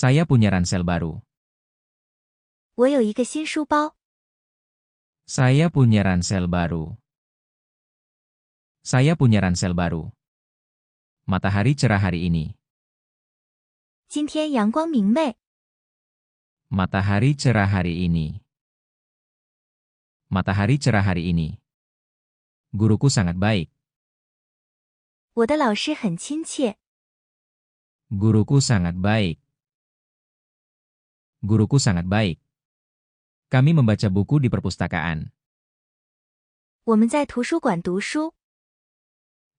Saya punya ransel baru. 我有一个新书包。Saya punya ransel baru. Saya punya ransel baru. Matahari cerah hari ini. 今天阳光明媚。Matahari cerah hari ini. Matahari cerah hari ini. Guruku sangat baik. 我的老师很亲切。Guruku sangat baik. Guruku sangat baik. Kami membaca buku di perpustakaan. 我们在图书馆读书。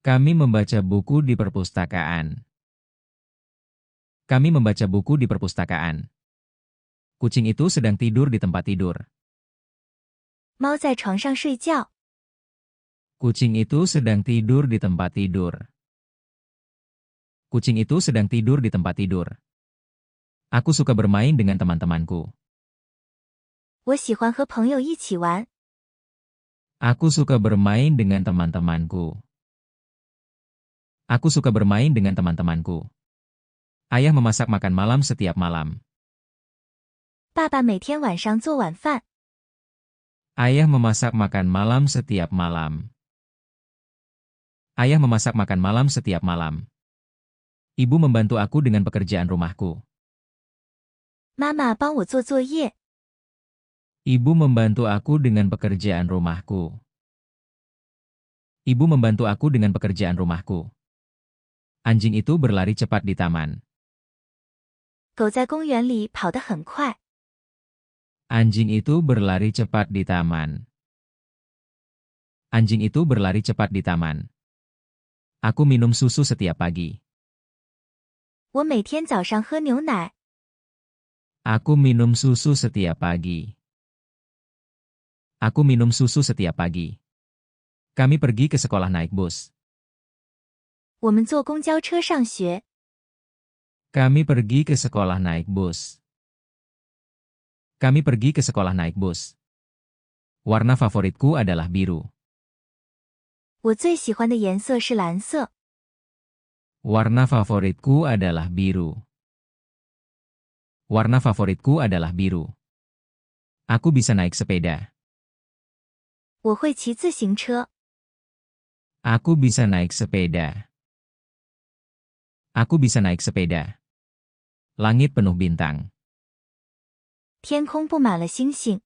Kami membaca buku di perpustakaan. Kami membaca buku di perpustakaan. Kucing itu sedang tidur di tempat tidur. 猫在床上睡觉。Kucing itu sedang tidur di tempat tidur. Kucing itu sedang tidur di tempat tidur. Aku suka bermain dengan teman-temanku. 我喜欢和朋友一起玩。Aku suka bermain dengan teman-temanku. Aku suka bermain dengan teman-temanku. Ayah memasak makan malam setiap malam. 爸爸每天晚上做晚饭。Ayah memasak makan malam setiap malam. Ayah memasak makan malam setiap malam. Ibu membantu aku dengan pekerjaan rumahku. 妈妈帮我做作业。Ibu membantu aku dengan pekerjaan rumahku. Ibu membantu aku dengan pekerjaan rumahku. Anjing itu berlari cepat di taman. 狗在公园里跑得很快。Anjing itu berlari cepat di taman. Anjing itu berlari cepat di taman. Aku minum susu setiap pagi. 我每天早上喝牛奶。Aku minum susu setiap pagi. Aku minum susu setiap pagi. Kami pergi ke sekolah naik bus. 我们坐公交车上学。Kami pergi ke sekolah naik bus. Kami pergi ke sekolah naik bus. Warna favoritku adalah biru. 我最喜欢的颜色是蓝色。Warna favoritku adalah biru. Warna favoritku adalah biru. Aku bisa naik sepeda. 我会骑自行车。Aku bisa naik sepeda. Aku bisa naik sepeda. Langit penuh bintang. 天空布满了星星。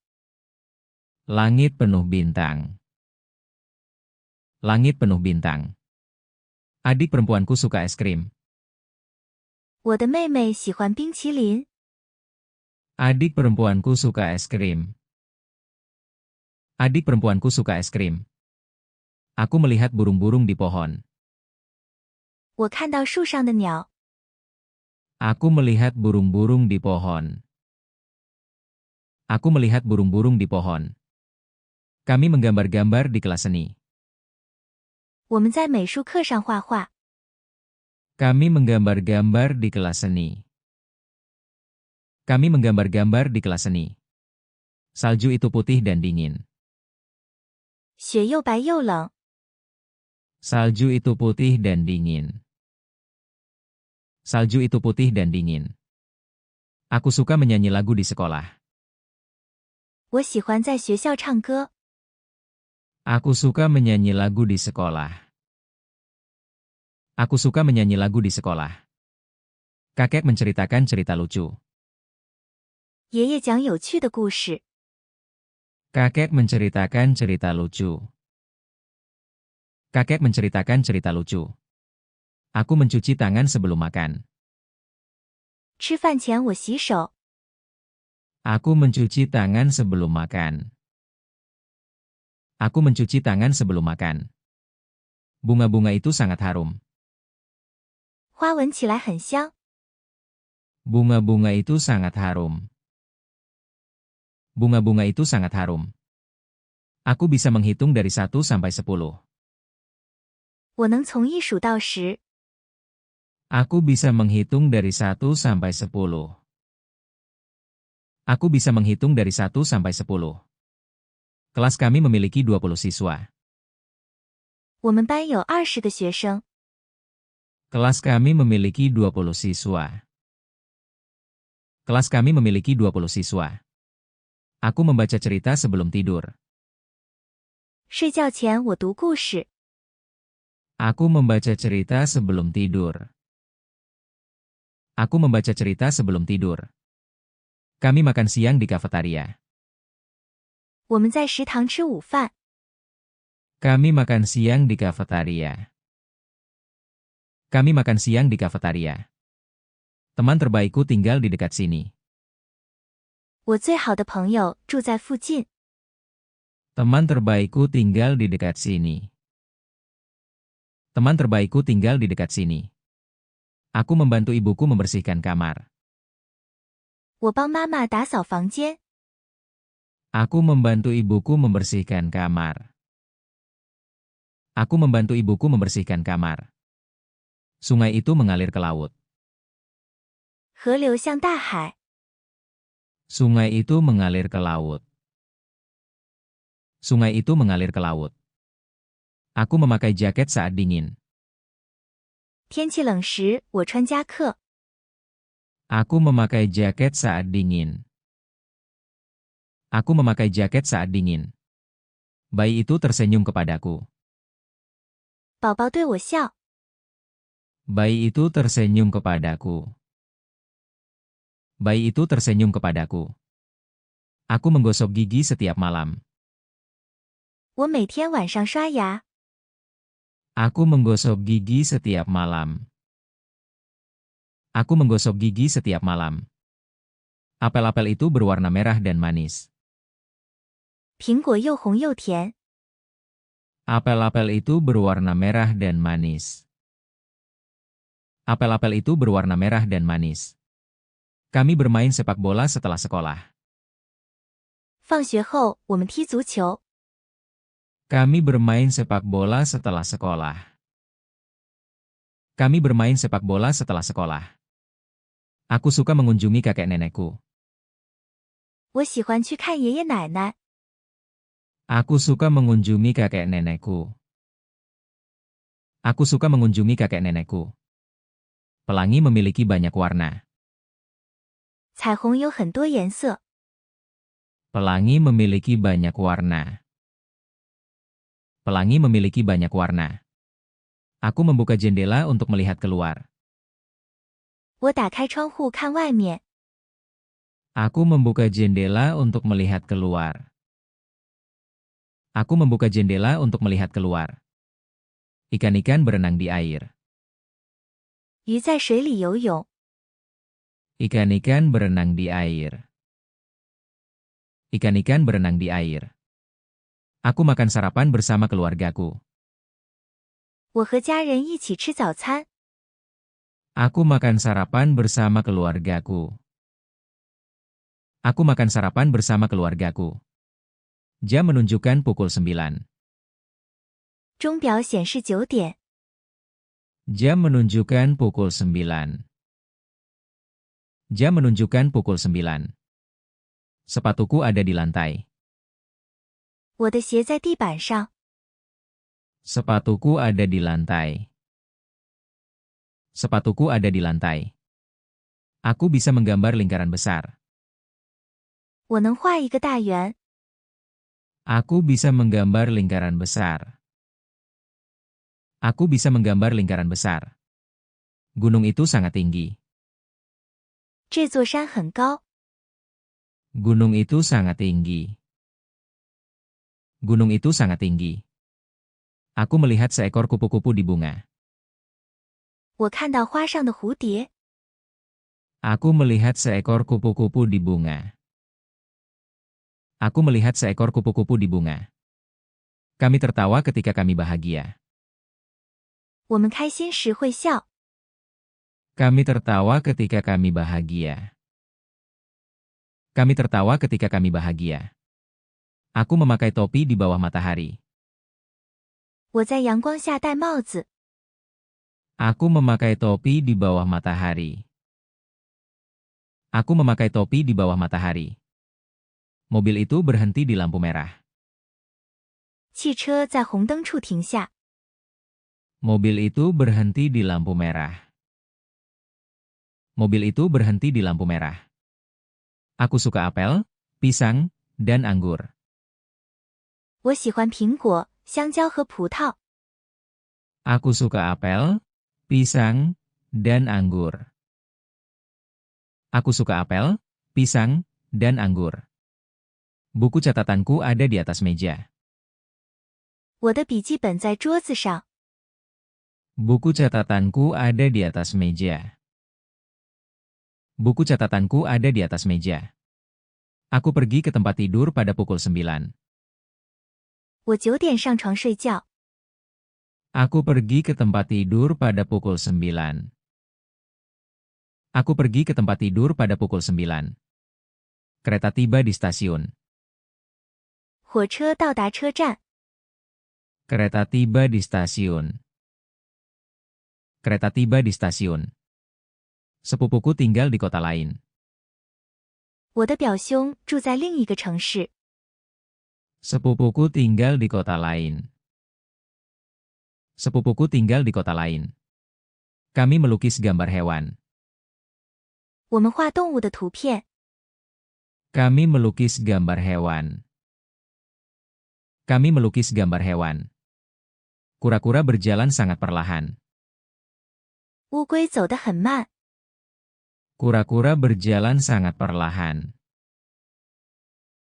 Langit penuh bintang. Langit penuh bintang. Adik perempuanku suka es krim. 我的妹妹喜欢冰淇淋。Adik perempuanku suka es krim. Adik perempuanku suka es krim. Aku melihat burung-burung di pohon. 我看到树上的鸟。Aku melihat burung-burung di pohon. Aku melihat burung-burung di pohon. Kami menggambar-gambar di kelas seni. 我们在美术课上画画。Kami menggambar-gambar di kelas seni. Kami menggambar-gambar di kelas seni. Salju itu putih dan dingin. 雪又白又冷。 Salju itu putih dan dingin. Salju itu putih dan dingin. Aku suka menyanyi lagu di sekolah. 我喜欢在学校唱歌。 Aku suka menyanyi lagu di sekolah. Aku suka menyanyi lagu di sekolah. Kakek menceritakan cerita lucu. 爷爷讲有趣的故事。 Kakek menceritakan cerita lucu. Kakek menceritakan cerita lucu. Aku mencuci tangan sebelum makan. 吃饭前我洗手。 Aku mencuci tangan sebelum makan. Aku mencuci tangan sebelum makan. Bunga-bunga itu sangat harum. 花闻起来很香。 Bunga-bunga itu sangat harum. Bunga-bunga itu sangat harum. Aku bisa menghitung dari 1 sampai 10. 我能从1数到10。 Aku bisa menghitung dari 1 sampai 10. Aku bisa menghitung dari 1 sampai 10. Kelas kami memiliki 20 siswa. 我们班有20个学生。 Kelas kami memiliki 20 siswa. Kelas kami memiliki 20 siswa. Aku membaca cerita sebelum tidur. 睡觉前我读故事。 Aku membaca cerita sebelum tidur. Aku membaca cerita sebelum tidur. Kami makan siang di kafetaria. 我们在食堂吃午饭。 Kami makan siang di kafetaria. Kami makan siang di kafetaria. Teman terbaikku tinggal di dekat sini. 我最好的朋友住在附近。 Teman terbaikku tinggal di dekat sini. Teman terbaikku tinggal di dekat sini. Aku membantu ibuku membersihkan kamar. 我帮妈妈打扫房间。 Aku membantu ibuku membersihkan kamar. Aku membantu ibuku membersihkan kamar. Sungai itu mengalir ke laut. 河流向大海。 Sungai itu mengalir ke laut. Sungai itu mengalir ke laut. Aku memakai jaket saat dingin. 天气冷时，我穿夹克。 Aku memakai jaket saat dingin. Aku memakai jaket saat dingin. Bayi itu tersenyum kepadaku. 宝宝对我笑。 Bayi itu tersenyum kepadaku. Bayi itu tersenyum kepadaku. Aku menggosok gigi setiap malam. 我每天晚上刷牙。 Aku menggosok gigi setiap malam. Aku menggosok gigi setiap malam. Apel-apel itu berwarna merah dan manis. 苹果又红又甜。 Apel-apel itu berwarna merah dan manis. Apel-apel itu berwarna merah dan manis. Kami bermain sepak bola setelah sekolah. 放学后，我们踢足球。 Kami bermain sepak bola setelah sekolah. Kami bermain sepak bola setelah sekolah. Aku suka mengunjungi kakek nenekku. 我喜欢去看爷爷奶奶。 Aku suka mengunjungi kakek nenekku. Aku suka mengunjungi kakek nenekku. Pelangi memiliki banyak warna. 彩虹有很多颜色。 Pelangi memiliki banyak warna. Pelangi memiliki banyak warna. Aku membuka jendela untuk melihat keluar. 我打开窗户看外面。 Aku membuka jendela untuk melihat keluar. Aku membuka jendela untuk melihat keluar. Ikan-ikan berenang di air. 鱼在水里游泳。 Ikan-ikan berenang di air. Ikan-ikan berenang di air. Aku makan sarapan bersama keluargaku. 我和家人一起吃早餐。 Aku makan sarapan bersama keluargaku. Aku makan sarapan bersama keluargaku. Jam menunjukkan pukul 9. 钟表显示9点。 Jam menunjukkan pukul 9. Jam menunjukkan pukul 9. Sepatuku ada di lantai. 我的鞋在地板上。 Sepatuku ada di lantai. Sepatuku ada di lantai. Aku bisa menggambar lingkaran besar. 我能画一个大圆。 Aku bisa menggambar lingkaran besar. Aku bisa menggambar lingkaran besar. Gunung itu sangat tinggi. 这座山很高。 Gunung itu sangat tinggi. Gunung itu sangat tinggi. Aku melihat seekor kupu-kupu di bunga. 我看到花上的蝴蝶。 Aku melihat seekor kupu-kupu di bunga. Aku melihat seekor kupu-kupu di bunga. Kami tertawa ketika kami bahagia. 我们开心时会笑。 Kami tertawa ketika kami bahagia. Kami tertawa ketika kami bahagia. Aku memakai topi di bawah matahari. 我在阳光下戴帽子。 Aku memakai topi di bawah matahari. Aku memakai topi di bawah matahari. Mobil itu berhenti di lampu merah. 汽车在红灯处停下。 Mobil itu berhenti di lampu merah. Mobil itu berhenti di lampu merah. Aku suka apel, pisang, dan anggur. 我喜欢苹果、香蕉和葡萄。 Aku suka apel, pisang, dan anggur. Aku suka apel, pisang, dan anggur. Buku catatanku ada di atas meja. 我的笔记本在桌子上。 Buku catatanku ada di atas meja. Buku catatanku ada di atas meja. Aku pergi ke tempat tidur pada pukul 9. 我9点上床睡觉。 Aku pergi ke tempat tidur pada pukul 9. Aku pergi ke tempat tidur pada pukul 9. Kereta tiba di stasiun. 火车到达车站。 Kereta tiba di stasiun. Kereta tiba di stasiun. Sepupuku tinggal di kota lain. 我的表兄住在另一个城市。 Sepupuku tinggal di kota lain. Sepupuku tinggal di kota lain. Kami melukis gambar hewan. 我们画动物的图片。 Kami melukis gambar hewan. Kami melukis gambar hewan. Kura-kura berjalan sangat perlahan. 乌龟走得很慢。 Kura-kura berjalan sangat perlahan.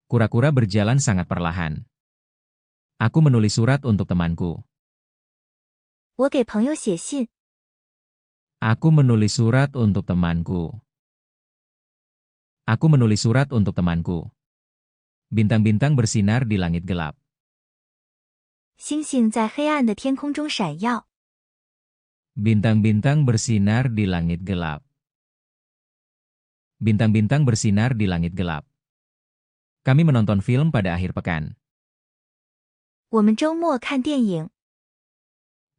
Kura-kura berjalan sangat perlahan. Aku menulis surat untuk temanku. 我给朋友写信。 Aku menulis surat untuk temanku. Aku menulis surat untuk temanku. Bintang-bintang bersinar di langit gelap. 星星在黑暗的天空中闪耀。 Bintang-bintang bersinar di langit gelap. Bintang-bintang bersinar di langit gelap. Kami menonton film pada akhir pekan. 我们周末看电影。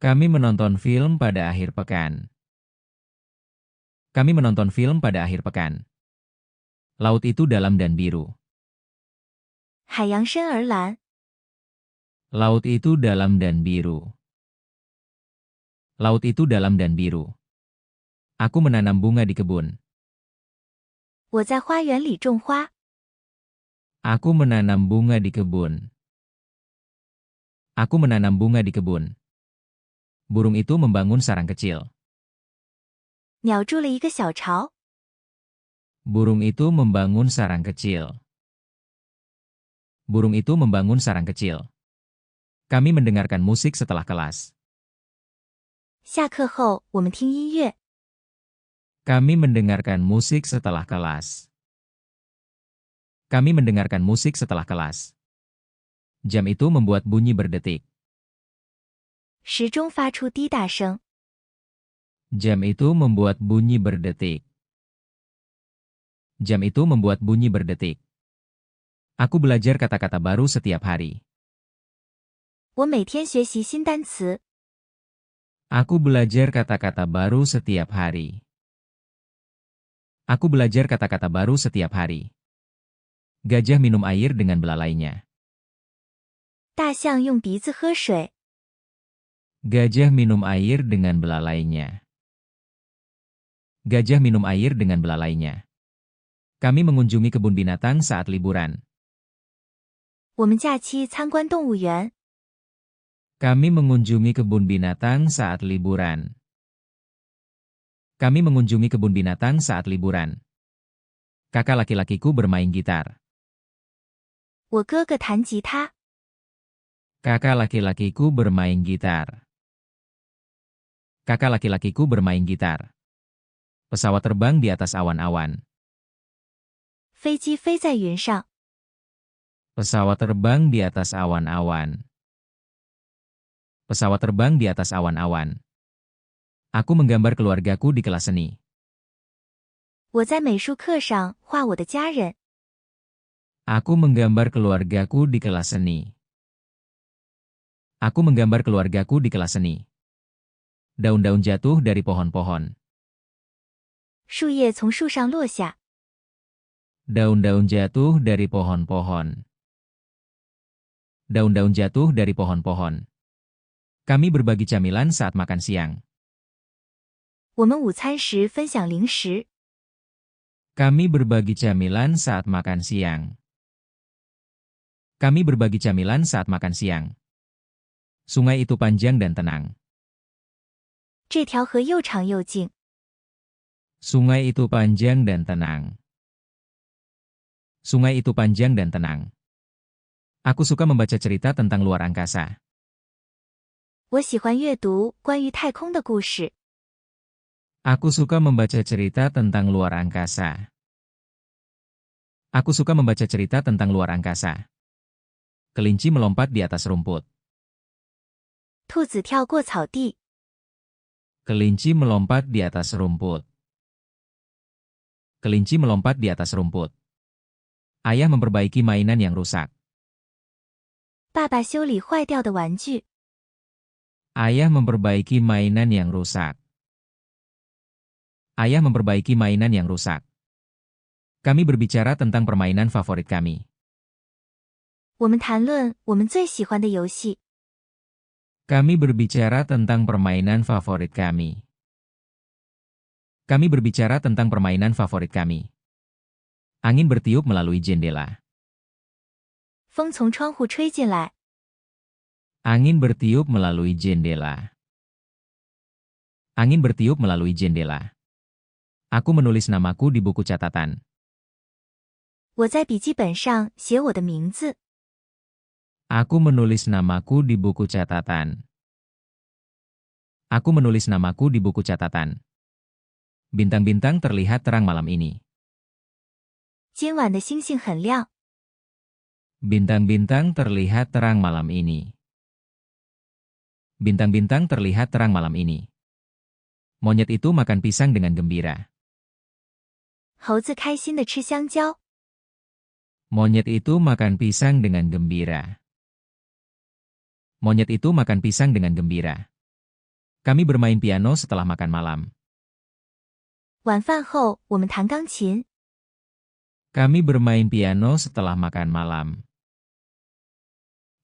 Kami menonton film pada akhir pekan. Kami menonton film pada akhir pekan. Laut itu dalam dan biru. 海洋深而蓝。 Laut itu dalam dan biru. Laut itu dalam dan biru. Aku menanam bunga di kebun. 我在花园里种花。 Aku menanam bunga di kebun. Aku menanam bunga di kebun. Burung itu membangun sarang kecil. 鸟筑了一个小巢。 Burung itu membangun sarang kecil. Burung itu membangun sarang kecil. Kami mendengarkan musik setelah kelas. 下课后，我们听音乐。 Kami mendengarkan musik setelah kelas. Kami mendengarkan musik setelah kelas. Jam itu membuat bunyi berdetik. 时钟发出滴答声。 Jam itu membuat bunyi berdetik. Jam itu membuat bunyi berdetik. Aku belajar kata-kata baru setiap hari. 我每天学习新单词。 Aku belajar kata-kata baru setiap hari. Aku belajar kata-kata baru setiap hari. Gajah minum air dengan belalainya. 大象用鼻子喝水。 Gajah minum air dengan belalainya. Gajah minum air dengan belalainya. Kami mengunjungi kebun binatang saat liburan. 我们假期参观动物园。 Kami mengunjungi kebun binatang saat liburan. Kami mengunjungi kebun binatang saat liburan. Kakak laki-lakiku bermain gitar. 我哥哥弹吉他。 Kakak laki-lakiku bermain gitar. Kakak laki-lakiku bermain gitar. Pesawat terbang di atas awan-awan. 飞机飞在云上。 Pesawat terbang di atas awan-awan. Pesawat terbang di atas awan-awan. Aku menggambar keluargaku di kelas seni. 我在美术课上画我的家人。 Aku menggambar keluargaku di kelas seni. Aku menggambar keluargaku di kelas seni. Daun-daun jatuh dari pohon-pohon. 树叶从树上落下。 Daun-daun jatuh dari pohon-pohon. Daun-daun jatuh dari pohon-pohon. Kami berbagi camilan saat makan siang. 我们午餐时分享零食。Kami berbagi camilan saat makan siang. Kami berbagi camilan saat makan siang. Sungai itu panjang dan tenang. 这条河又长又静。 Sungai itu panjang dan tenang. Sungai itu panjang dan tenang. Aku suka membaca cerita tentang luar angkasa. 我喜欢阅读关于太空的故事。 Aku suka membaca cerita tentang luar angkasa. Aku suka membaca cerita tentang luar angkasa. Kelinci melompat di atas rumput. 兔子跳过草地。 Kelinci melompat di atas rumput. Kelinci melompat di atas rumput. Ayah memperbaiki mainan yang rusak. 爸爸修理坏掉的玩具。 Ayah memperbaiki mainan yang rusak. Ayah memperbaiki mainan yang rusak. Kami berbicara tentang permainan favorit kami. 我们谈论我们最喜欢的游戏。 Kami berbicara tentang permainan favorit kami. Kami berbicara tentang permainan favorit kami. Angin bertiup melalui jendela. 风从窗户吹进来。 Angin bertiup melalui jendela. Angin bertiup melalui jendela. Aku menulis namaku di buku catatan. 我在笔记本上写我的名字。 Aku menulis namaku di buku catatan. Aku menulis namaku di buku catatan. Bintang-bintang terlihat terang malam ini. 今晚的星星很亮。 Bintang-bintang terlihat terang malam ini. Bintang-bintang terlihat terang malam ini. Monyet itu makan pisang dengan gembira. 猴子开心地吃香蕉。 Monyet itu makan pisang dengan gembira. Monyet itu makan pisang dengan gembira. Kami bermain piano setelah makan malam. 晚饭后，我们弹钢琴。 Kami bermain piano setelah makan malam.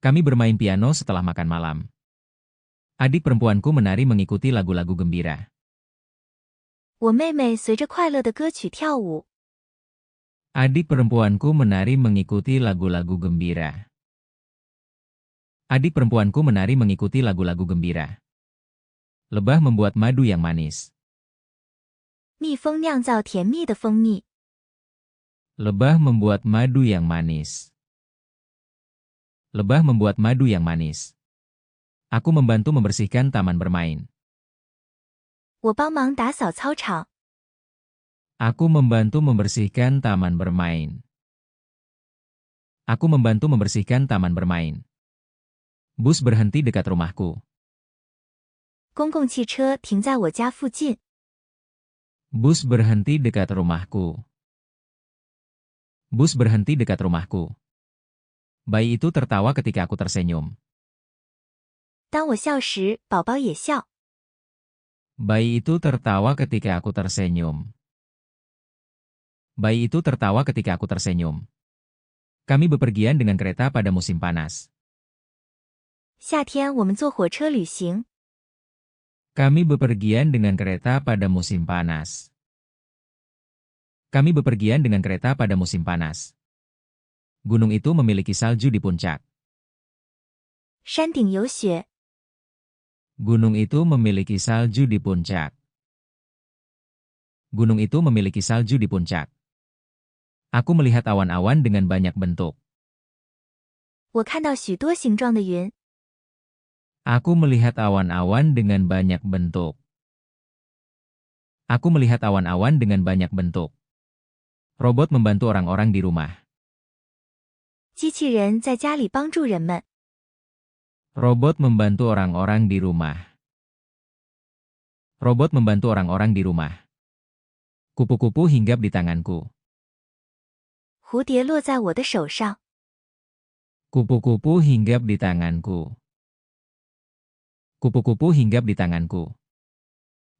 Kami bermain piano setelah makan malam. Adik perempuanku menari mengikuti lagu-lagu gembira. 我妹妹随着快乐的歌曲跳舞。 Adik perempuanku menari mengikuti lagu-lagu gembira. Adik perempuanku menari mengikuti lagu-lagu gembira. Lebah membuat madu yang manis. 蜜蜂酿造甜蜜的蜂蜜。 Lebah membuat madu yang manis. Lebah membuat madu yang manis. Aku membantu membersihkan taman bermain. 我帮忙打扫操场。 Aku membantu membersihkan taman bermain. Aku membantu membersihkan taman bermain. Bus berhenti dekat rumahku. 公共汽车停在我家附近。 Bus berhenti dekat rumahku. Bus berhenti dekat rumahku. Bayi itu tertawa ketika aku tersenyum. 当我笑时，宝宝也笑。 Bayi itu tertawa ketika aku tersenyum. Bayi itu tertawa ketika aku tersenyum. Kami bepergian dengan kereta pada musim panas. 夏天我们坐火车旅行。 Kami bepergian dengan kereta pada musim panas. Kami bepergian dengan kereta pada musim panas. Gunung itu memiliki salju di puncak. 山顶有雪。 Gunung itu memiliki salju di puncak. Gunung itu memiliki salju di puncak. Aku melihat awan-awan dengan banyak bentuk. 我看到许多形状的云。 Aku melihat awan-awan dengan banyak bentuk. Aku melihat awan-awan dengan banyak bentuk. Robot membantu orang-orang di rumah. 机器人在家里帮助人们。 Robot membantu orang-orang di rumah. Robot membantu orang-orang di rumah. Kupu-kupu hinggap di tanganku. 蝴蝶落在我的手上。 Kupu-kupu hinggap di tanganku. Kupu-kupu hinggap di tanganku.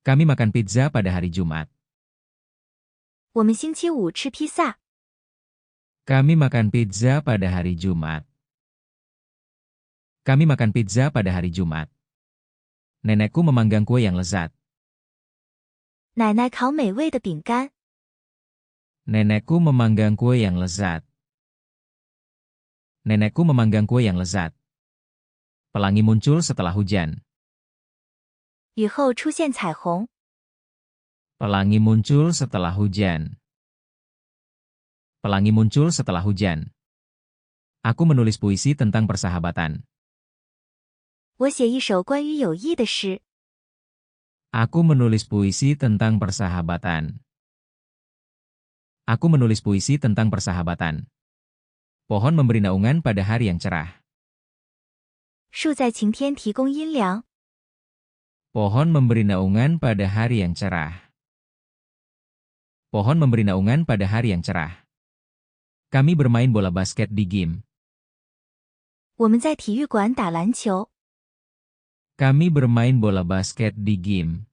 Kami makan pizza pada hari Jumat. 我们星期五吃披萨。 Kami makan pizza pada hari Jumat. Kami makan pizza pada hari Jumat. Nenekku memanggang kue yang lezat. 奶奶烤美味的饼干。Nenekku memanggang kue yang lezat. Nenekku memanggang kue yang lezat. Pelangi muncul setelah hujan. 雨后出现彩虹。 Pelangi muncul setelah hujan. Pelangi muncul setelah hujan. Aku menulis puisi tentang persahabatan. 我写一首关于友谊的诗。 Aku menulis puisi tentang persahabatan. Aku menulis puisi tentang persahabatan. Pohon memberi naungan pada hari yang cerah. 树在晴天提供阴凉。 Pohon memberi naungan pada hari yang cerah. Pohon memberi naungan pada hari yang cerah. Kami bermain bola basket di gym. 我们在体育馆打篮球。 Kami bermain bola basket di gym.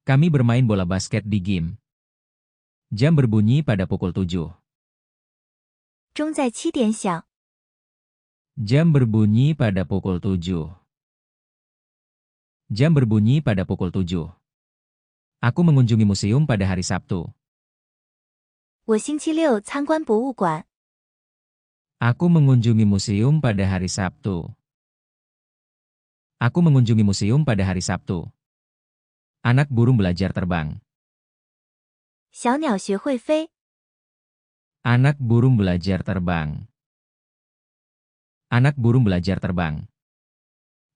Kami bermain bola basket di gym. Jam berbunyi pada pukul 7. 钟在7点响。 Jam berbunyi pada pukul 7. Jam berbunyi pada pukul 7. Aku mengunjungi museum pada hari Sabtu. 我星期六参观博物馆。 Aku mengunjungi museum pada hari Sabtu. Aku mengunjungi museum pada hari Sabtu. Anak burung belajar terbang. 小鸟学会飞。 Anak burung belajar terbang. Anak burung belajar terbang.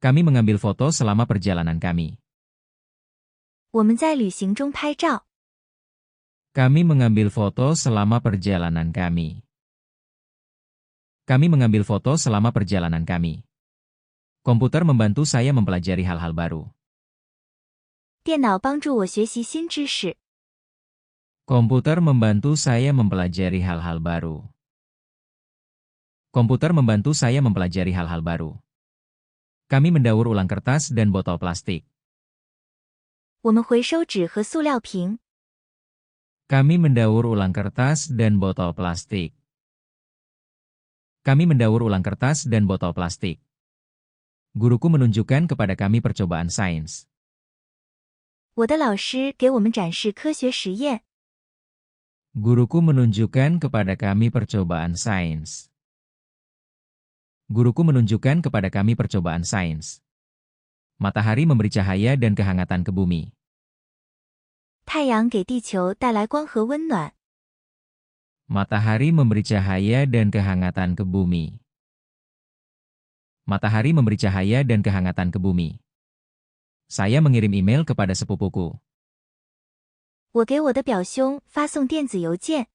Kami mengambil foto selama perjalanan kami. 我们在旅行中拍照。 Kami mengambil foto selama perjalanan kami. Kami mengambil foto selama perjalanan kami. Komputer membantu saya mempelajari hal-hal baru. 电脑帮助我学习新知识。 Komputer membantu saya mempelajari hal-hal baru. Komputer membantu saya mempelajari hal-hal baru. Kami mendaur ulang kertas dan botol plastik. 我们回收纸和塑料瓶。 Kami mendaur ulang kertas dan botol plastik. Kami mendaur ulang kertas dan botol plastik. Guruku menunjukkan kepada kami percobaan sains. 我的老师给我们展示科学实验。 Guruku menunjukkan kepada kami percobaan sains. Guruku menunjukkan kepada kami percobaan sains. Matahari memberi cahaya dan kehangatan ke bumi. 太阳给地球带来光和温暖。 Matahari memberi cahaya dan kehangatan ke bumi. Matahari memberi cahaya dan kehangatan ke bumi. Saya mengirim email kepada sepupuku. 我给我的表兄发送电子邮件。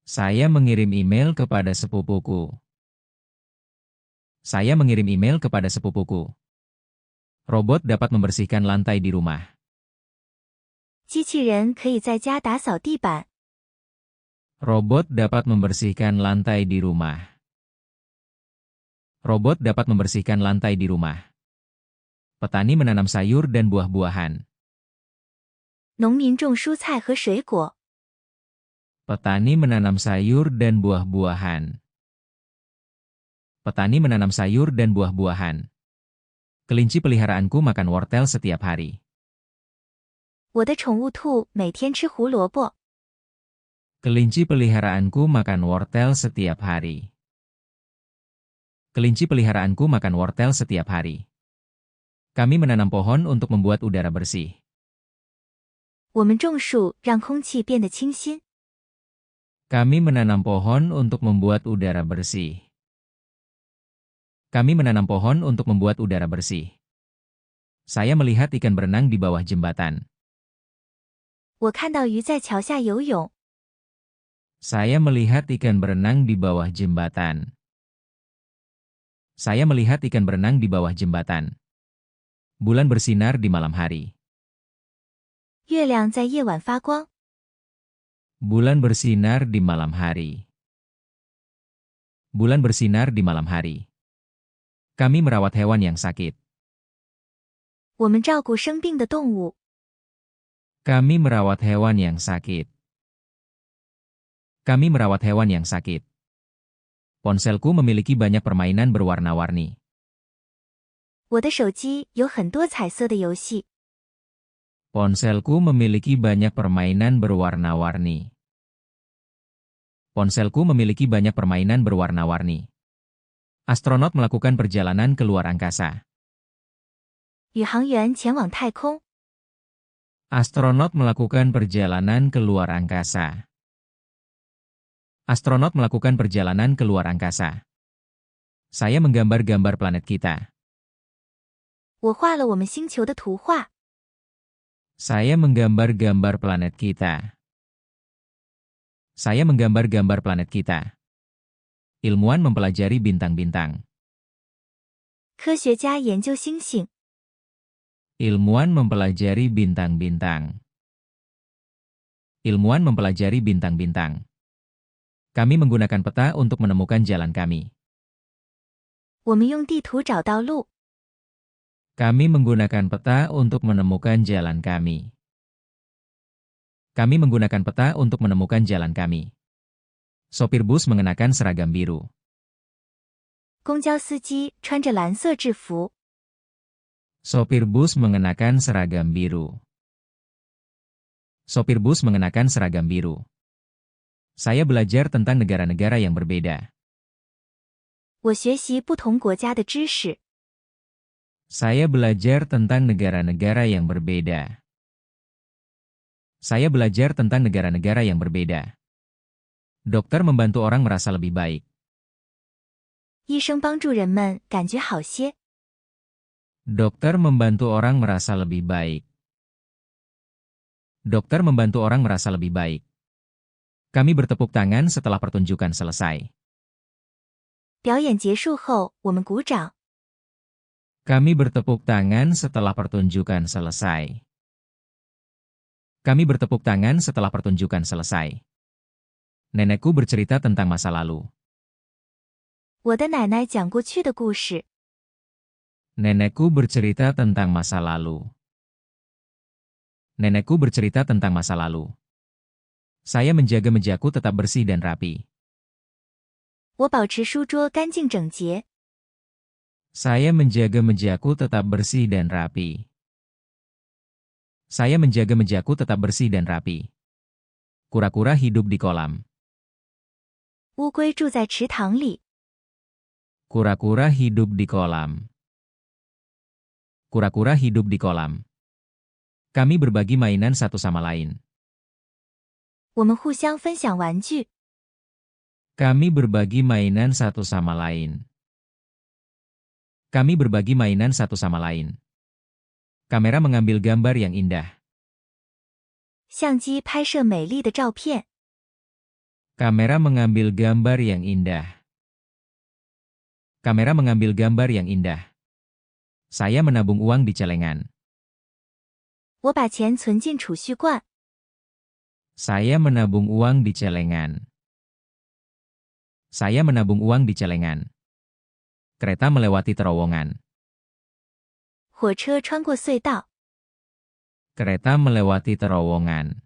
Saya mengirim email kepada sepupuku. Saya mengirim email kepada sepupuku. Robot dapat membersihkan lantai di rumah. 机器人可以在家打扫地板。 Robot dapat membersihkan lantai di rumah. Robot dapat membersihkan lantai di rumah. Petani menanam sayur dan buah-buahan. 农民种蔬菜和水果。 Petani menanam sayur dan buah-buahan. Petani menanam sayur dan buah-buahan. Kelinci peliharaanku makan wortel setiap hari. 我的宠物兔每天吃胡萝卜。 Kelinci peliharaanku makan wortel setiap hari. Kelinci peliharaanku makan wortel setiap hari. Kami menanam pohon untuk membuat udara bersih. 我们种树让空气变得清新。 Kami menanam pohon untuk membuat udara bersih. Kami menanam pohon untuk membuat udara bersih. Saya melihat ikan berenang di bawah jembatan. 我看到鱼在桥下游泳。 Saya melihat ikan berenang di bawah jembatan. Saya melihat ikan berenang di bawah jembatan. Bulan bersinar di malam hari. 月亮在夜晚发光。 Bulan bersinar di malam hari. Bulan bersinar di malam hari. Kami merawat hewan yang sakit. 我们照顾生病的动物。 Kami merawat hewan yang sakit. Kami merawat hewan yang sakit. Ponselku memiliki banyak permainan berwarna-warni. 我的手机有很多彩色的游戏。Ponselku memiliki banyak permainan berwarna-warni. Ponselku memiliki banyak permainan berwarna-warni. Astronot melakukan perjalanan ke luar angkasa. 宇航员前往太空。 Astronot melakukan perjalanan ke luar angkasa. Astronot melakukan perjalanan ke luar angkasa. Saya menggambar-gambar planet kita. 我画了我们星球的图画。 Saya menggambar-gambar planet kita. Saya menggambar-gambar planet kita. Ilmuwan mempelajari bintang-bintang. 科学家研究星星。 Ilmuwan mempelajari bintang-bintang. Ilmuwan mempelajari bintang-bintang. Kami menggunakan peta untuk menemukan jalan kami. 我们用地图找到路。 Kami menggunakan peta untuk menemukan jalan kami. Kami menggunakan peta untuk menemukan jalan kami. Sopir bus mengenakan seragam biru. 公交司机穿着蓝色制服。 Sopir bus mengenakan seragam biru. Sopir bus mengenakan seragam biru. Saya belajar tentang negara-negara yang berbeda. 我学习不同国家的知识。 Saya belajar tentang negara-negara yang berbeda. Saya belajar tentang negara-negara yang berbeda. Dokter membantu orang merasa lebih baik. 医生帮助人们感觉好些。 Dokter membantu orang merasa lebih baik. Dokter membantu orang merasa lebih baik. Kami bertepuk tangan setelah pertunjukan selesai. 表演结束后，我们鼓掌。 Kami bertepuk tangan setelah pertunjukan selesai. Kami bertepuk tangan setelah pertunjukan selesai. Nenekku bercerita tentang masa lalu. 我的奶奶讲过去的故事。 Nenekku bercerita tentang masa lalu. Nenekku bercerita tentang masa lalu. Saya menjaga mejaku tetap bersih dan rapi. 我保持书桌干净整洁。 Saya menjaga mejaku tetap bersih dan rapi. Saya menjaga mejaku tetap bersih dan rapi. Kura-kura hidup di kolam. 乌龟住在池塘里。 Kura-kura hidup di kolam. Kura-kura hidup di kolam. Kami berbagi mainan satu sama lain. 我们互相分享玩具。 Kami berbagi mainan satu sama lain. Kami berbagi mainan satu sama lain. Kamera mengambil gambar yang indah. 相机拍摄美丽的照片。 Kamera mengambil gambar yang indah. Kamera mengambil gambar yang indah. Saya menabung uang di celengan. 我把钱存进储蓄罐。 Saya menabung uang di celengan. Saya menabung uang di celengan. Kereta melewati terowongan. 火车穿过隧道。 Kereta melewati terowongan.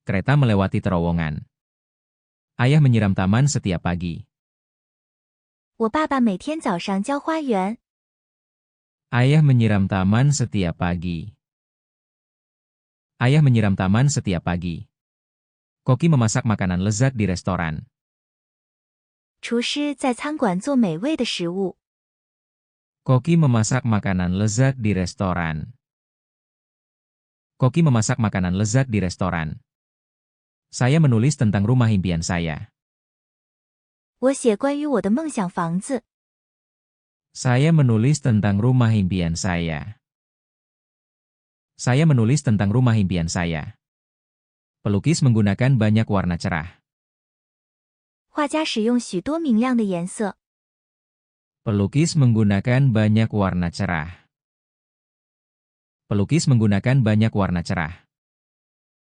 Kereta melewati terowongan. Ayah menyiram taman setiap pagi. 我爸爸每天早上浇花园。 Ayah menyiram taman setiap pagi. Ayah menyiram taman setiap pagi. Koki memasak makanan lezat di restoran. 厨师在餐馆做美味的食物。 Koki memasak makanan lezat di restoran. Koki memasak makanan lezat di restoran. Saya menulis tentang rumah impian saya. 我写关于我的梦想房子。 Saya menulis tentang rumah impian saya. Saya menulis tentang rumah impian saya. Pelukis menggunakan banyak warna cerah. 画家使用许多明亮的颜色。 Pelukis menggunakan banyak warna cerah. Pelukis menggunakan banyak warna cerah.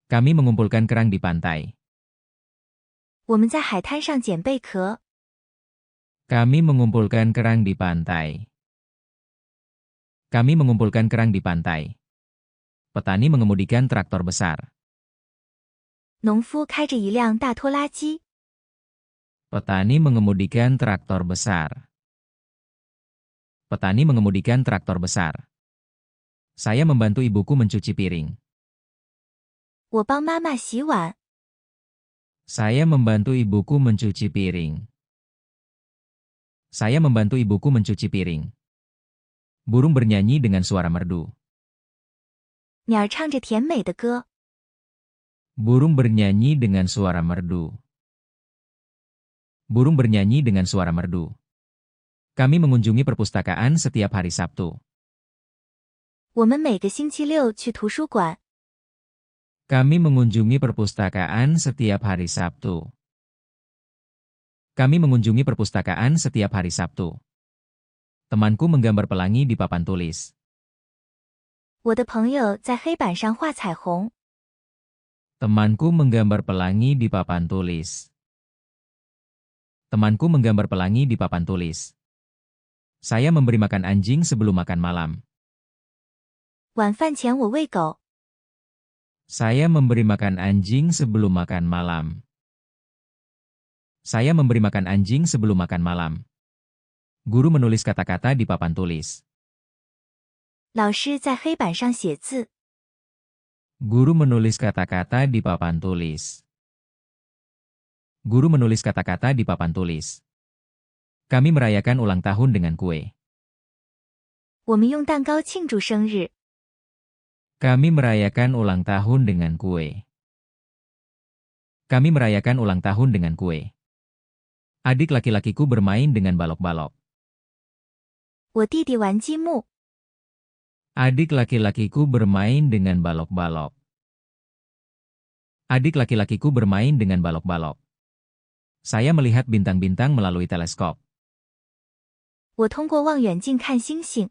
Kami mengumpulkan kerang di pantai. 我们在海滩上捡贝壳。 Kami mengumpulkan kerang di pantai. Kami mengumpulkan kerang di pantai. Petani mengemudikan traktor besar. 农夫开着一辆大拖拉机。 Petani mengemudikan traktor besar. Petani mengemudikan traktor besar. Saya membantu ibuku mencuci piring. 我帮妈妈洗碗。 Saya membantu ibuku mencuci piring. Saya membantu ibuku mencuci piring. Burung bernyanyi dengan suara merdu. 鸟儿唱着甜美的歌。 Burung bernyanyi dengan suara merdu. Burung bernyanyi dengan suara merdu. Kami mengunjungi perpustakaan setiap hari Sabtu. 我们每个星期六去图书馆。 Kami mengunjungi perpustakaan setiap hari Sabtu. Kami mengunjungi perpustakaan setiap hari Sabtu. Temanku menggambar pelangi di papan tulis. 我的朋友在黑板上画彩虹。 Temanku menggambar pelangi di papan tulis. Temanku menggambar pelangi di papan tulis. Saya memberi makan anjing sebelum makan malam. 晚饭前我喂狗。 Saya memberi makan anjing sebelum makan malam. Saya memberi makan anjing sebelum makan malam. Guru menulis kata-kata di papan tulis. 老师在黑板上写字。 Guru menulis kata-kata di papan tulis. Guru menulis kata-kata di papan tulis. Kami merayakan ulang tahun dengan kue. 我们用蛋糕庆祝生日。 Kami merayakan ulang tahun dengan kue. Kami merayakan ulang tahun dengan kue. Adik laki-lakiku bermain dengan balok-balok. 我弟弟玩积木。 Adik laki-lakiku bermain dengan balok-balok. Adik laki-lakiku bermain dengan balok-balok. Saya melihat bintang-bintang melalui teleskop. 我通过望远镜看星星。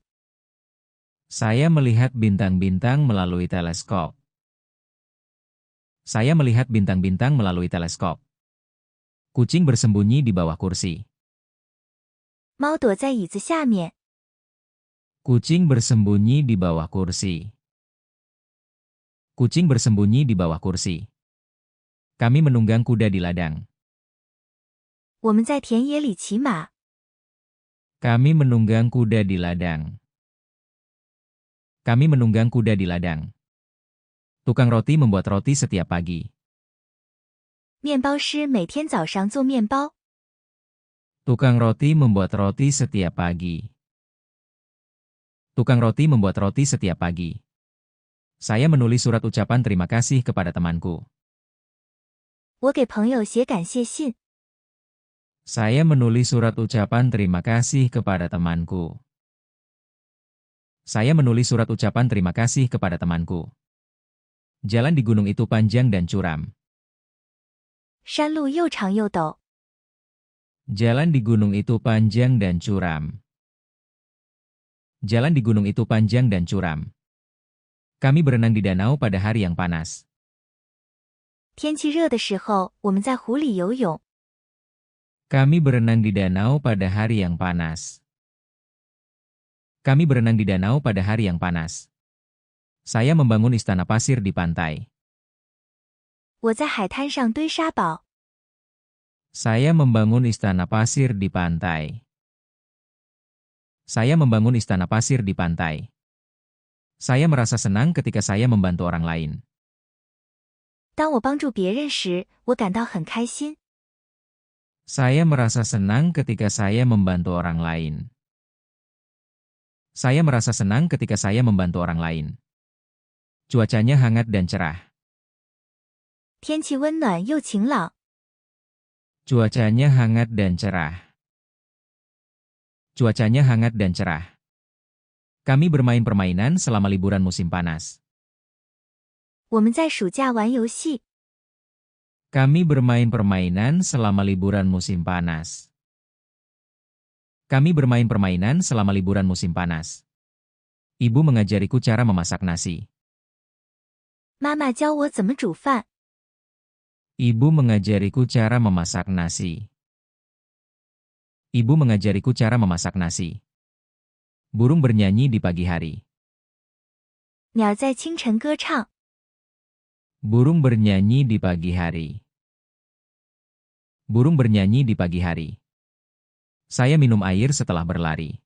Saya melihat bintang-bintang melalui teleskop. Saya melihat bintang-bintang melalui teleskop. Kucing bersembunyi di bawah kursi. 猫躲在椅子下面。 Kucing bersembunyi di bawah kursi. Kucing bersembunyi di bawah kursi. Kami menunggang kuda di ladang. 我们在田野里骑马。 Kami menunggang kuda di ladang. Kami menunggang kuda di ladang. Tukang roti membuat roti setiap pagi. 面包师每天早上做面包。 Tukang roti membuat roti setiap pagi. Tukang roti membuat roti setiap pagi. Saya menulis surat ucapan terima kasih kepada temanku. 我给朋友写感谢信。 Saya menulis surat ucapan terima kasih kepada temanku. Saya menulis surat ucapan terima kasih kepada temanku. Jalan di gunung itu panjang dan curam. 山路又长又陡。 Jalan di gunung itu panjang dan curam. Jalan di gunung itu panjang dan curam. Kami berenang di danau pada hari yang panas. 天气热的时候，我们在湖里游泳。 Kami berenang di danau pada hari yang panas. Kami berenang di danau pada hari yang panas. Saya membangun istana pasir di pantai. 我在海滩上堆沙堡。 Saya membangun istana pasir di pantai. Saya membangun istana pasir di pantai. Saya merasa senang ketika saya membantu orang lain. 当我帮助别人时，我感到很开心。 Saya merasa senang ketika saya membantu orang lain. Saya merasa senang ketika saya membantu orang lain. Cuacanya hangat dan cerah. 天气温暖又晴朗。 Cuacanya hangat dan cerah. Cuacanya hangat dan cerah. Kami bermain permainan selama liburan musim panas. 我们在暑假玩游戏。 Kami bermain permainan selama liburan musim panas. Kami bermain permainan selama liburan musim panas. Ibu mengajariku cara memasak nasi. 妈妈教我怎么煮饭。 Ibu mengajariku cara memasak nasi. Ibu mengajariku cara memasak nasi. Burung bernyanyi di pagi hari. 鸟在清晨歌唱。 Burung bernyanyi di pagi hari. Burung bernyanyi di pagi hari. Saya minum air setelah berlari.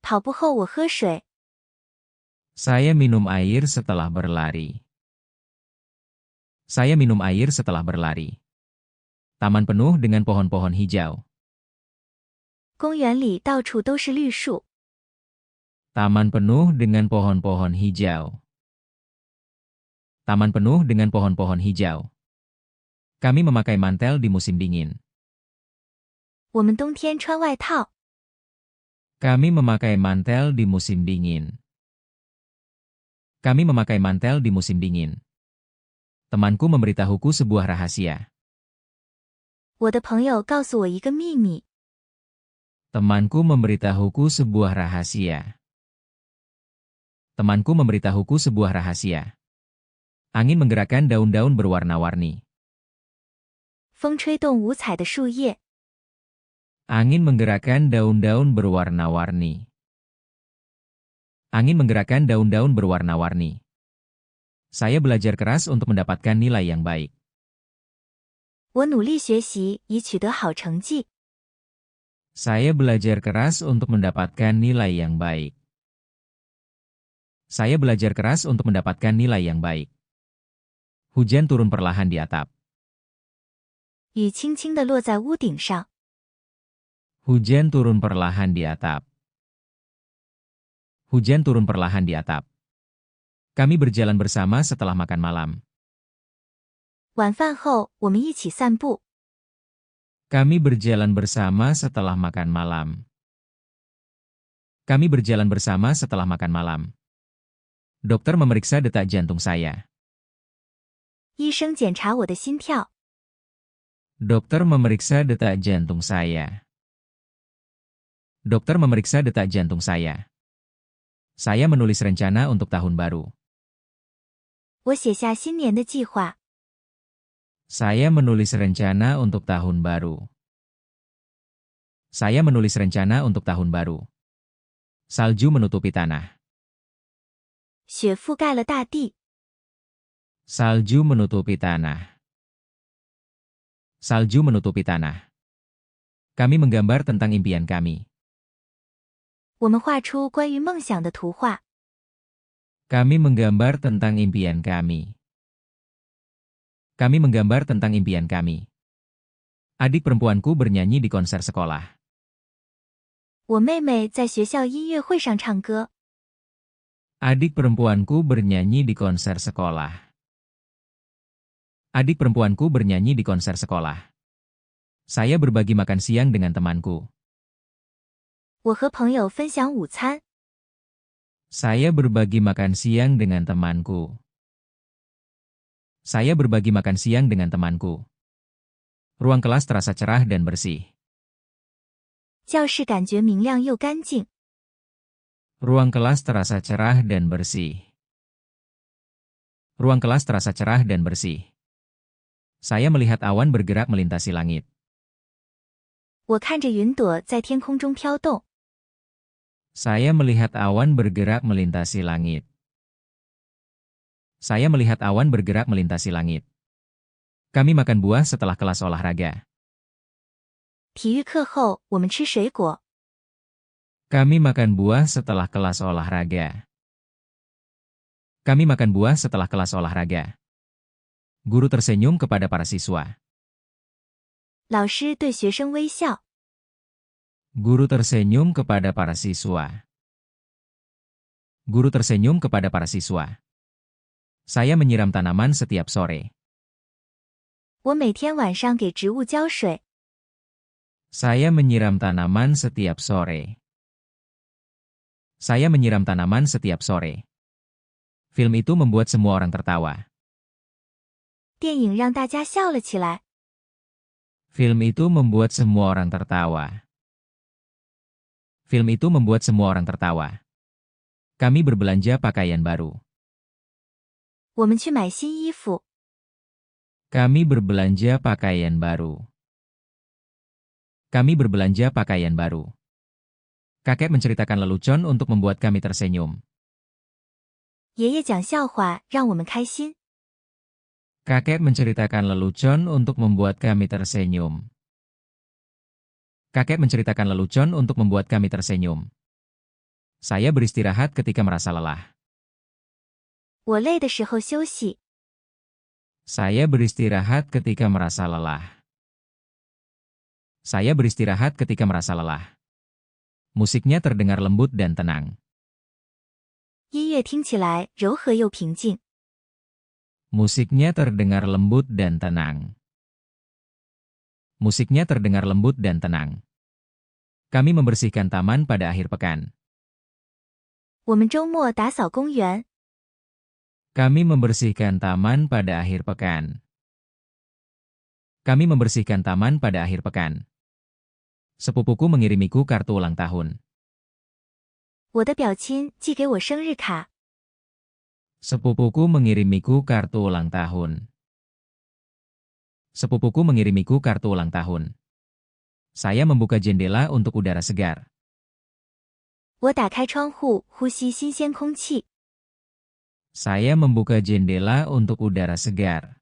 跑步后我喝水。Saya minum air setelah berlari. Saya minum air setelah berlari. Taman penuh dengan pohon-pohon hijau. 公园里到处都是绿树。 Taman penuh dengan pohon-pohon hijau. Taman penuh dengan pohon-pohon hijau. Kami memakai mantel di musim dingin. 我们冬天穿外套。 Kami memakai mantel di musim dingin. Kami memakai mantel di musim dingin. Temanku memberitahuku sebuah rahasia. 我的朋友告诉我一个秘密。 Temanku memberitahuku sebuah rahasia. Temanku memberitahuku sebuah rahasia. Angin menggerakkan daun-daun berwarna-warni. 风吹动五彩的树叶。 Angin menggerakkan daun-daun berwarna-warni. Angin menggerakkan daun-daun berwarna-warni. Saya belajar keras untuk mendapatkan nilai yang baik. 我努力学习以取得好成绩。 Saya belajar keras untuk mendapatkan nilai yang baik. Saya belajar keras untuk mendapatkan nilai yang baik. Hujan turun perlahan di atap. 雨轻轻地落在屋顶上。 Hujan turun perlahan di atap. Hujan turun perlahan di atap. Kami berjalan bersama setelah makan malam. 晚饭后，我们一起散步。 Kami berjalan bersama setelah makan malam. Kami berjalan bersama setelah makan malam. Dokter memeriksa detak jantung saya. 医生检查我的心跳。 Dokter memeriksa detak jantung saya. Dokter memeriksa detak jantung saya. Saya menulis rencana untuk tahun baru. 我写下新年的计划。 Saya menulis rencana untuk tahun baru. Saya menulis rencana untuk tahun baru. Salju menutupi tanah. 雪覆盖了大地。 Salju menutupi tanah. Salju menutupi tanah. Kami menggambar tentang impian kami. 我们画出关于梦想的图画。 Kami menggambar tentang impian kami. Kami menggambar tentang impian kami. Adik perempuanku bernyanyi di konser sekolah. 我妹妹在学校音乐会上唱歌。 Adik perempuanku bernyanyi di konser sekolah. Adik perempuanku bernyanyi di konser sekolah. Saya berbagi makan siang dengan temanku. 我和朋友分享午餐。 Saya berbagi makan siang dengan temanku. Saya berbagi makan siang dengan temanku. Ruang kelas terasa cerah dan bersih. 教室感觉明亮又干净。 Ruang kelas terasa cerah dan bersih. Ruang kelas terasa cerah dan bersih. Saya melihat awan bergerak melintasi langit. 我看着云朵在天空中飘动。 Saya melihat awan bergerak melintasi langit. Saya melihat awan bergerak melintasi langit. Kami makan buah setelah kelas olahraga. 体育课后，我们吃水果。 Kami makan buah setelah kelas olahraga. Kami makan buah setelah kelas olahraga. Guru tersenyum kepada para siswa. 老师对学生微笑。 Guru tersenyum kepada para siswa. Guru tersenyum kepada para siswa. Saya menyiram tanaman setiap sore. 我每天晚上给植物浇水。 Saya menyiram tanaman setiap sore. Saya menyiram tanaman setiap sore. Film itu membuat semua orang tertawa. 电影让大家笑了起来。 Film itu membuat semua orang tertawa. Film itu membuat semua orang tertawa. Kami berbelanja pakaian baru. 我们去买新衣服。 Kami berbelanja pakaian baru. Kami berbelanja pakaian baru. Kakek menceritakan lelucon untuk membuat kami tersenyum. 爷爷讲笑话让我们开心。 Kakek menceritakan lelucon untuk membuat kami tersenyum. Kakek menceritakan lelucon untuk membuat kami tersenyum. Saya beristirahat ketika merasa lelah. 我累的时候休息。Saya beristirahat ketika merasa lelah. Saya beristirahat ketika merasa lelah. Musiknya terdengar lembut dan tenang. 音乐听起来柔和又平静。 Musiknya terdengar lembut dan tenang. Musiknya terdengar lembut dan tenang. Kami membersihkan taman pada akhir pekan. 我们周末打扫公园。 Kami membersihkan taman pada akhir pekan. Kami membersihkan taman pada akhir pekan. Sepupuku mengirimiku kartu ulang tahun. 我的表亲寄给我生日卡。 Sepupuku mengirimiku kartu ulang tahun. Sepupuku mengirimiku kartu ulang tahun. Saya membuka jendela untuk udara segar. 我打开窗户，呼吸新鲜空气。 Saya membuka jendela untuk udara segar.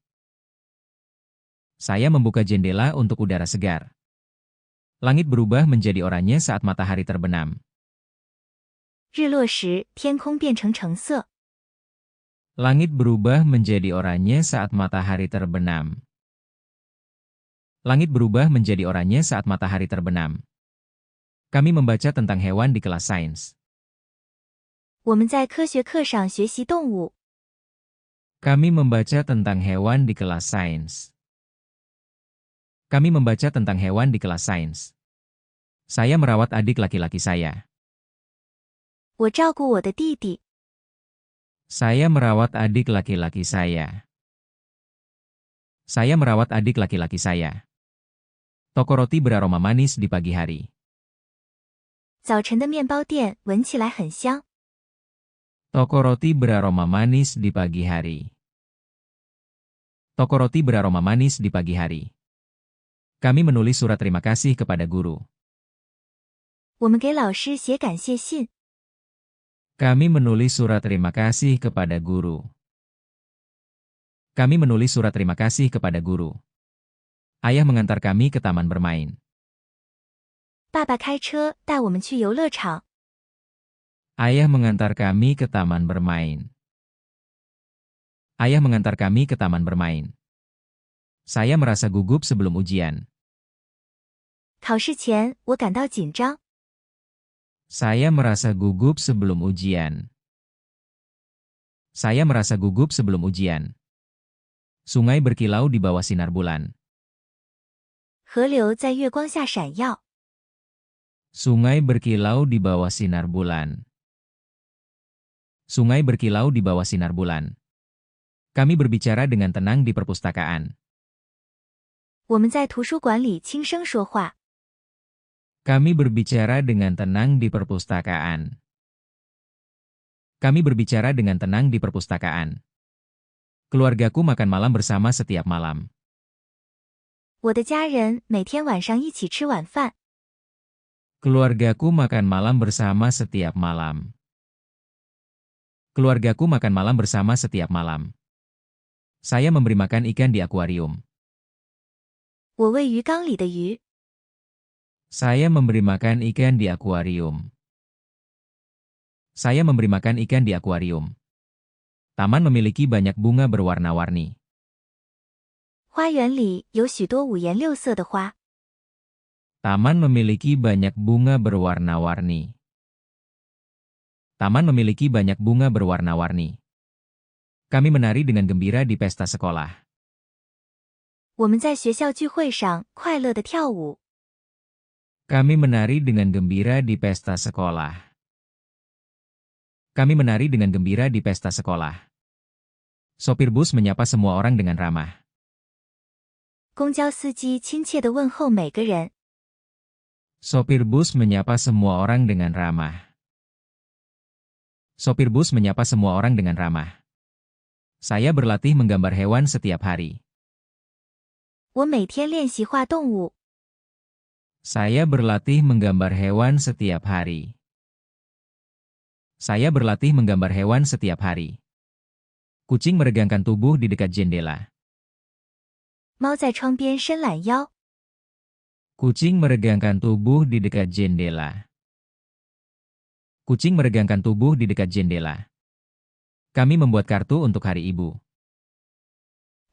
Saya membuka jendela untuk udara segar. Langit berubah menjadi oranye saat matahari terbenam. 日落时，天空变成橙色。 Langit berubah menjadi oranye saat matahari terbenam. Langit berubah menjadi oranye saat matahari terbenam. Kami membaca tentang hewan di kelas sains. 我们在科学课上学习动物。 Kami membaca tentang hewan di kelas sains. Kami membaca tentang hewan di kelas sains. Saya merawat adik laki-laki saya. 我照顾我的弟弟。 Saya merawat adik laki-laki saya. Saya merawat adik laki-laki saya. Toko roti beraroma manis di pagi hari. 早晨的面包店闻起来很香。 Toko roti beraroma manis di pagi hari. Toko roti beraroma manis di pagi hari. Kami menulis surat terima kasih kepada guru. 我们给老师写感谢信。 Kami menulis surat terima kasih kepada guru. Kami menulis surat terima kasih kepada guru. Ayah mengantar kami ke taman bermain. 爸爸开车带我们去游乐场。 Ayah mengantar kami ke taman bermain. Ayah mengantar kami ke taman bermain. Saya merasa gugup sebelum ujian. 考试前，我感到紧张。 Saya merasa gugup sebelum ujian. Saya merasa gugup sebelum ujian. Sungai berkilau di bawah sinar bulan. 河流在月光下闪耀。 Sungai berkilau di bawah sinar bulan. Sungai berkilau di bawah sinar bulan. Kami berbicara dengan tenang di perpustakaan. 我们在图书馆里轻声说话。 Kami berbicara dengan tenang di perpustakaan. Kami berbicara dengan tenang di perpustakaan. Keluargaku makan malam bersama setiap malam. 我的家人每天晚上一起吃晚饭。 Keluargaku makan malam bersama setiap malam. Keluargaku makan malam bersama setiap malam. Saya memberi makan ikan di akuarium. 我喂鱼缸里的鱼。 Saya memberi makan ikan di akuarium. Saya memberi makan ikan di akuarium. Taman memiliki banyak bunga berwarna-warni. 花园里有许多五颜六色的花。 Taman memiliki banyak bunga berwarna-warni. Taman memiliki banyak bunga berwarna-warni. Kami menari dengan gembira di pesta sekolah. 我们在学校聚会上快乐地跳舞。 Kami menari dengan gembira di pesta sekolah. Kami menari dengan gembira di pesta sekolah. Sopir bus menyapa semua orang dengan ramah. 公交司机亲切地问候每个人。 Sopir bus menyapa semua orang dengan ramah. Sopir bus menyapa semua orang dengan ramah. Saya berlatih menggambar hewan setiap hari. 我每天练习画动物。 Saya berlatih menggambar hewan setiap hari. Saya berlatih menggambar hewan setiap hari. Kucing meregangkan tubuh di dekat jendela. 猫在窗边伸懒腰。 Kucing meregangkan tubuh di dekat jendela. Kucing meregangkan tubuh di dekat jendela. Kami membuat kartu untuk Hari Ibu.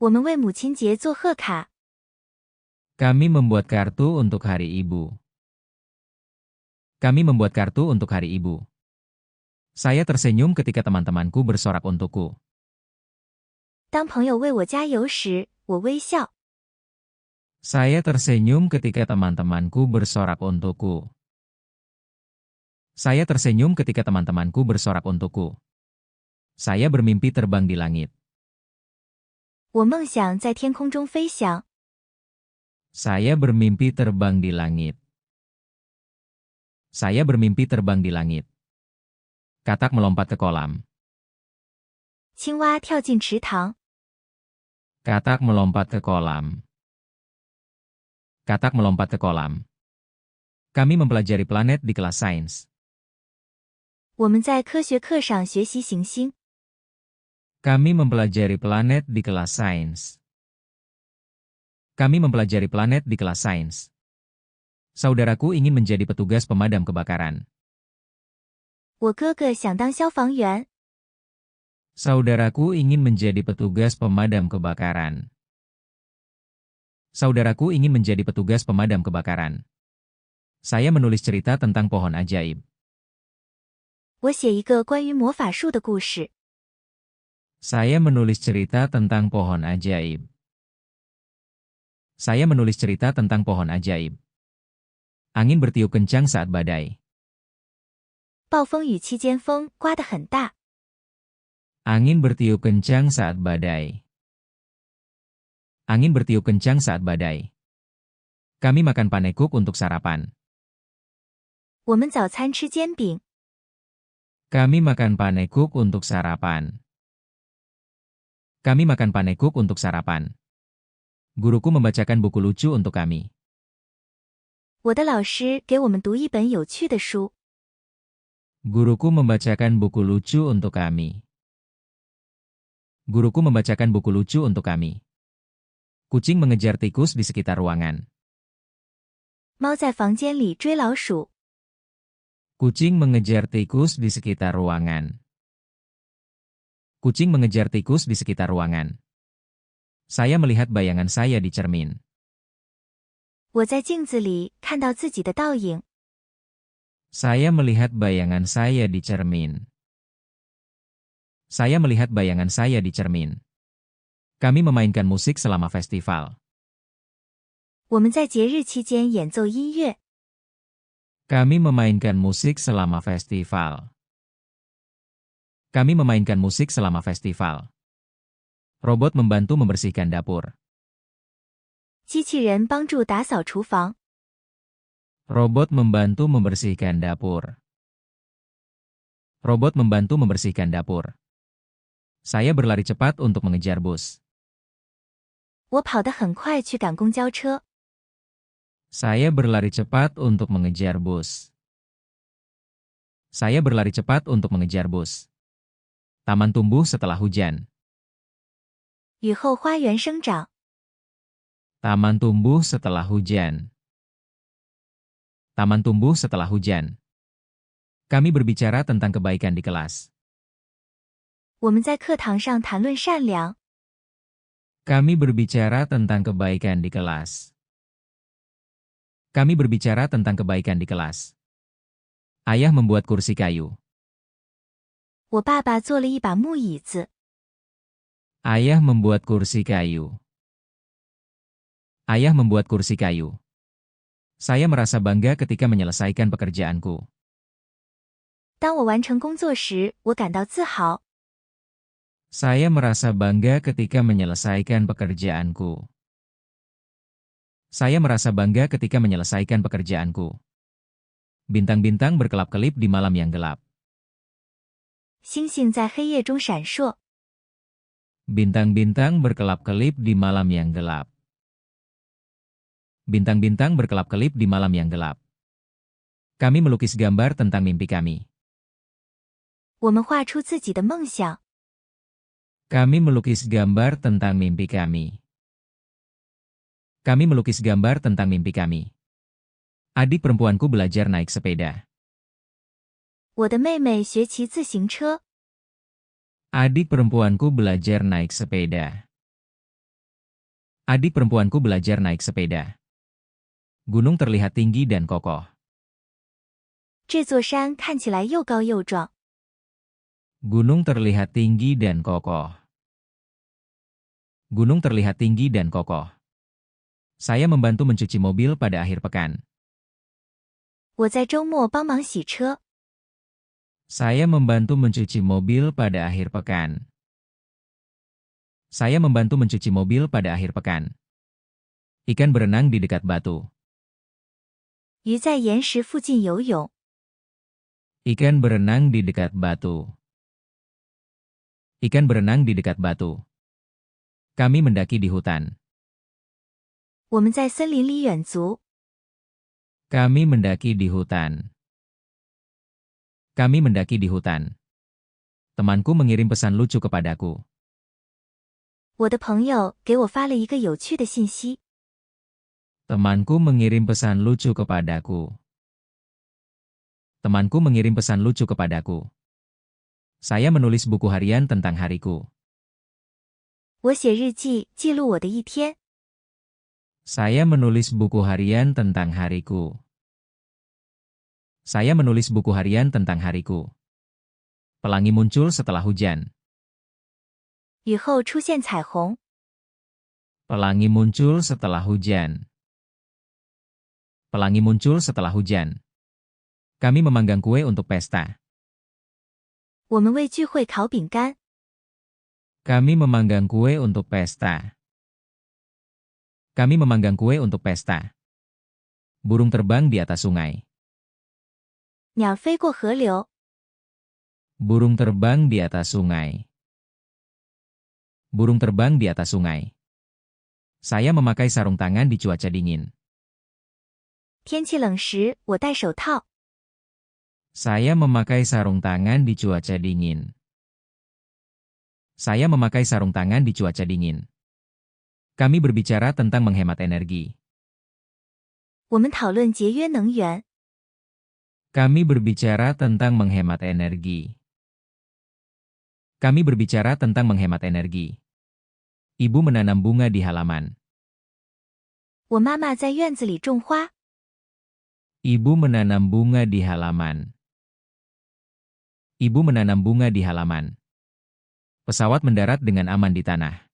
我们为母亲节做贺卡。 Kami membuat kartu untuk Hari Ibu. Kami membuat kartu untuk Hari Ibu. Saya tersenyum ketika teman-temanku bersorak untukku. 当朋友为我加油时，我微笑。 Saya tersenyum ketika teman-temanku bersorak untukku. Saya tersenyum ketika teman-temanku bersorak untukku. Saya bermimpi terbang di langit. 我梦想在天空中飞翔。 Saya bermimpi terbang di langit. Saya bermimpi terbang di langit. Katak melompat ke kolam. 青蛙跳进池塘。 Katak melompat ke kolam. Katak melompat ke kolam. Kami mempelajari planet di kelas sains. 我们在科学课上学习行星。 Kami mempelajari planet di kelas sains. Kami mempelajari planet di kelas sains. Saudaraku ingin menjadi petugas pemadam kebakaran. 我哥哥想当消防员。 Saudaraku ingin menjadi petugas pemadam kebakaran. Saudaraku ingin menjadi petugas pemadam kebakaran. Saya menulis cerita tentang pohon ajaib. 我写一个关于魔法树的故事。 Saya menulis cerita tentang pohon ajaib. Saya menulis cerita tentang pohon ajaib. Angin bertiup kencang saat badai. 暴风雨期间风刮得很大。 Angin bertiup kencang saat badai. Angin bertiup kencang saat badai. Kami makan panekuk untuk sarapan. 我们早餐吃煎饼。 Kami makan panekuk untuk sarapan. Kami makan panekuk untuk sarapan. Guruku membacakan buku lucu untuk kami. 我的老师给我们读一本有趣的书。 Guruku membacakan buku lucu untuk kami. Guruku membacakan buku lucu untuk kami. Kucing mengejar tikus di sekitar ruangan. 猫在房间里追老鼠。 Kucing mengejar tikus di sekitar ruangan. Kucing mengejar tikus di sekitar ruangan. Saya melihat bayangan saya di cermin. 我在镜子里看到自己的倒影。 Saya melihat bayangan saya di cermin. Saya melihat bayangan saya di cermin. Kami memainkan musik selama festival. 我们在节日期间演奏音乐。 Kami memainkan musik selama festival. Kami memainkan musik selama festival. Robot membantu membersihkan dapur. 机器人帮助打扫厨房。 Robot membantu membersihkan dapur. Robot membantu membersihkan dapur. Saya berlari cepat untuk mengejar bus. 我跑得很快去赶公交车。 Saya berlari cepat untuk mengejar bus. Saya berlari cepat untuk mengejar bus. Taman tumbuh setelah hujan. 雨后花园生长。 Taman tumbuh setelah hujan. Taman tumbuh setelah hujan. Kami berbicara tentang kebaikan di kelas. 我们在课堂上谈论善良。 Kami berbicara tentang kebaikan di kelas. Kami berbicara tentang kebaikan di kelas. Ayah membuat kursi kayu. 我爸爸做了一把木椅子。 Ayah membuat kursi kayu. Ayah membuat kursi kayu. Saya merasa bangga ketika menyelesaikan pekerjaanku. 当我完成工作时，我感到自豪。 Saya merasa bangga ketika menyelesaikan pekerjaanku. Saya merasa bangga ketika menyelesaikan pekerjaanku. Bintang-bintang berkelap-kelip di malam yang gelap. 星星在黑夜中闪烁。 Bintang-bintang berkelap-kelip di malam yang gelap. Bintang-bintang berkelap-kelip di malam yang gelap. Kami melukis gambar tentang mimpi kami. 我们画出自己的梦想。 Kami melukis gambar tentang mimpi kami. Kami melukis gambar tentang mimpi kami. Adik perempuanku belajar naik sepeda. 我的妹妹学骑自行车。Adik perempuanku belajar naik sepeda. Adik perempuanku belajar naik sepeda. Gunung terlihat tinggi dan kokoh. 这座山看起来又高又壮。 Gunung terlihat tinggi dan kokoh. Gunung terlihat tinggi dan kokoh. Saya membantu mencuci mobil pada akhir pekan. 我在周末帮忙洗车。 Saya membantu mencuci mobil pada akhir pekan. Saya membantu mencuci mobil pada akhir pekan. Ikan berenang di dekat batu. 鱼在岩石附近游泳。 Ikan berenang di dekat batu. Ikan berenang di dekat batu. Kami mendaki di hutan. 我们在森林里远足。 Kami mendaki di hutan. Kami mendaki di hutan. Temanku mengirim pesan lucu kepadaku. 我的朋友给我发了一个有趣的信息。 Temanku mengirim pesan lucu kepadaku. Temanku mengirim pesan lucu kepadaku. Saya menulis buku harian tentang hariku. 我写日记记录我的一天。 Saya menulis buku harian tentang hariku. Saya menulis buku harian tentang hariku. Pelangi muncul setelah hujan. 雨后出现彩虹。 Pelangi muncul setelah hujan. Pelangi muncul setelah hujan. Kami memanggang kue untuk pesta. 我们为聚会烤饼干。 Kami memanggang kue untuk pesta. Kami memanggang kue untuk pesta. Burung terbang di atas sungai. 鸟飞过河流。 Burung terbang di atas sungai. Burung terbang di atas sungai. Saya memakai sarung tangan di cuaca dingin. 天气冷时，我戴手套。 Saya memakai sarung tangan di cuaca dingin. Saya memakai sarung tangan di cuaca dingin. Kami berbicara tentang menghemat energi. 我们讨论节约能源。 Kami berbicara tentang menghemat energi. Kami berbicara tentang menghemat energi. Ibu menanam bunga di halaman. 我妈妈在院子里种花。 Ibu menanam bunga di halaman. Ibu menanam bunga di halaman. Pesawat mendarat dengan aman di tanah.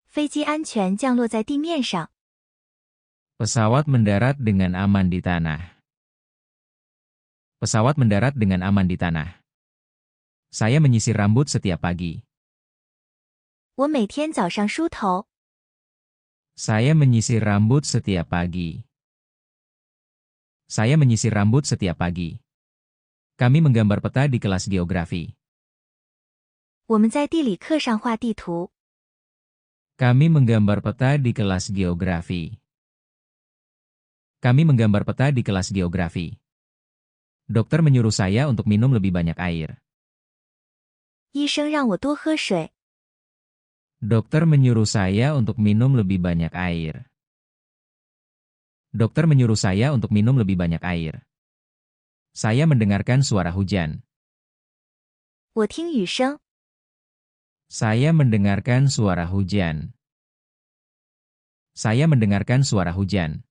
飞机安全降落在地面上。 Pesawat mendarat dengan aman di tanah. Pesawat mendarat dengan aman di tanah. Saya menyisir rambut setiap pagi. 我每天早上梳头。 Saya menyisir rambut setiap pagi. Saya menyisir rambut setiap pagi. Kami menggambar peta di kelas geografi. 我们在地理课上画地图。 Kami menggambar peta di kelas geografi. Kami menggambar peta di kelas geografi. Dokter menyuruh saya untuk minum lebih banyak air. 医生让我多喝水。 Dokter menyuruh saya untuk minum lebih banyak air. Dokter menyuruh saya untuk minum lebih banyak air. Saya mendengarkan suara hujan. 我听雨声。 Saya mendengarkan suara hujan. Saya mendengarkan suara hujan.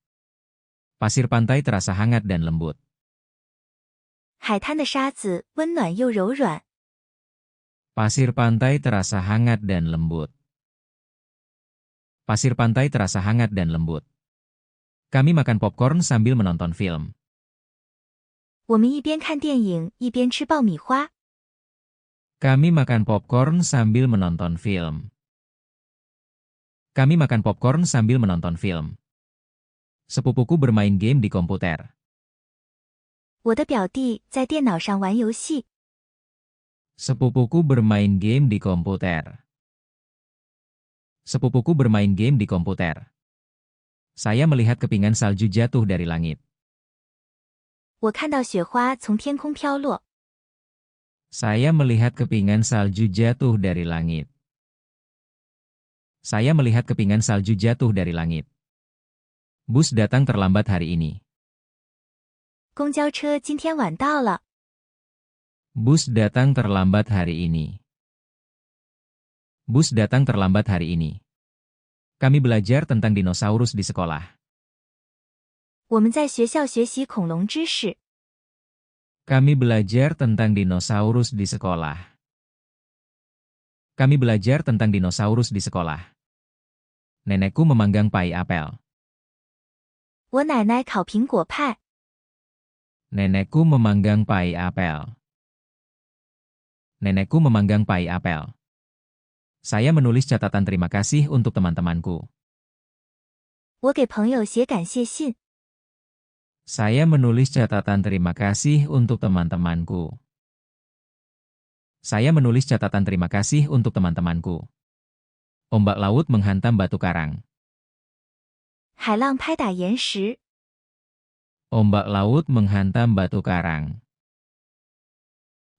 Pasir pantai terasa hangat dan lembut. 海滩的沙子温暖又柔软。 Pasir pantai terasa hangat dan lembut. Pasir pantai terasa hangat dan lembut. Kami makan popcorn sambil menonton film. 我们一边看电影一边吃爆米花。 Kami makan popcorn sambil menonton film. Kami makan popcorn sambil menonton film. Sepupuku bermain game di komputer. 我的表弟在电脑上玩游戏。 Sepupuku bermain game di komputer. Sepupuku bermain game di komputer. Saya melihat kepingan salju jatuh dari langit. 我看到雪花从天空飘落。 Saya melihat kepingan salju jatuh dari langit. Saya melihat kepingan salju jatuh dari langit. Bus datang terlambat hari ini. 公交车今天晚到了。 Bus datang terlambat hari ini. Bus datang terlambat hari ini. Kami belajar tentang dinosaurus di sekolah. 我们在学校学习恐龙知识。 Kami belajar tentang dinosaurus di sekolah. Kami belajar tentang dinosaurus di sekolah. Nenekku memanggang pai apel. 我奶奶烤苹果派。 Nenekku memanggang pai apel. Nenekku memanggang pai apel. Saya menulis catatan terima kasih untuk teman-temanku. 我给朋友写感谢信。 Saya menulis catatan terima kasih untuk teman-temanku. Saya menulis catatan terima kasih untuk teman-temanku. Ombak laut menghantam batu karang. 海浪拍打岩石。 Ombak laut menghantam batu karang.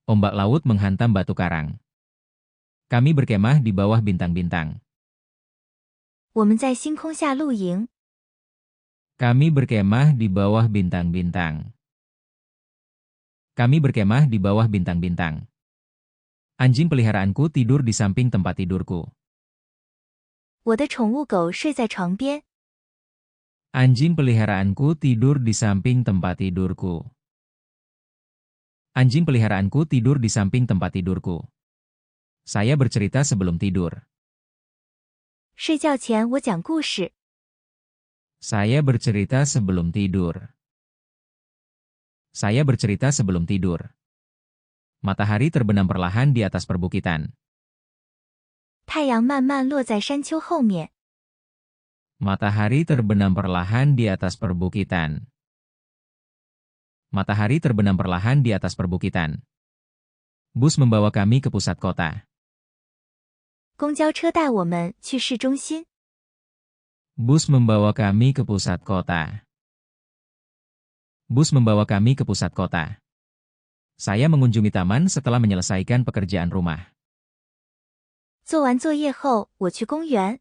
Ombak laut menghantam batu karang. Kami berkemah di bawah bintang-bintang. 我们在星空下露营。 Kami berkemah di bawah bintang-bintang. Kami berkemah di bawah bintang-bintang. Anjing peliharaanku tidur di samping tempat tidurku. 我的宠物狗睡在床边。 Anjing peliharaanku tidur di samping tempat tidurku. Anjing peliharaanku tidur di samping tempat tidurku. Saya bercerita sebelum tidur. 睡觉前我讲故事。 Saya bercerita sebelum tidur. Saya bercerita sebelum tidur. Matahari terbenam perlahan di atas perbukitan. 太阳慢慢落在山丘后面。 Matahari terbenam perlahan di atas perbukitan. Matahari terbenam perlahan di atas perbukitan. Bus membawa kami ke pusat kota. 公交车带我们去市中心。 Bus membawa kami ke pusat kota. Bus membawa kami ke pusat kota. Saya mengunjungi taman setelah menyelesaikan pekerjaan rumah. 做完作业后，我去公园。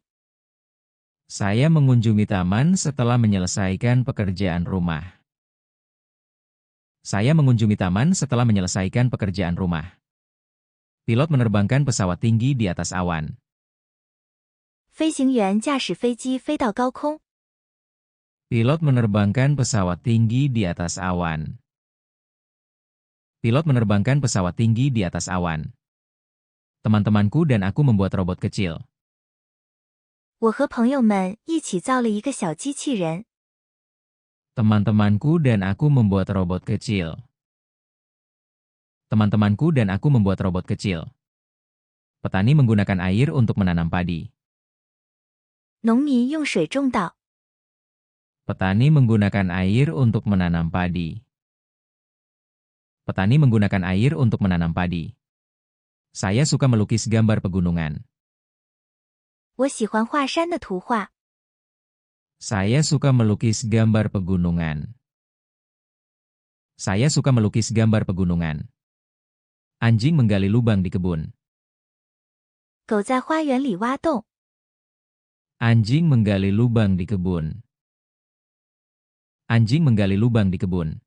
Saya mengunjungi taman setelah menyelesaikan pekerjaan rumah. Saya mengunjungi taman setelah menyelesaikan pekerjaan rumah. Pilot menerbangkan pesawat tinggi di atas awan. 飞行员驾驶飞机飞到高空。 Pilot menerbangkan pesawat tinggi di atas awan. Pilot menerbangkan pesawat tinggi di atas awan. Teman-temanku dan aku membuat robot kecil. 我和朋友们一起造了一个小机器人。 Teman-temanku dan aku membuat robot kecil. Teman-temanku dan aku membuat robot kecil. Petani menggunakan air untuk menanam padi. 农民用水种稻。 Petani menggunakan air untuk menanam padi. Petani menggunakan air untuk menanam padi. Saya suka melukis gambar pegunungan. 我喜欢画山的图画。 Saya suka melukis gambar pegunungan. Saya suka melukis gambar pegunungan. Anjing menggali lubang di kebun. 狗在花园里挖洞。 Anjing menggali lubang di kebun. Anjing menggali lubang di kebun.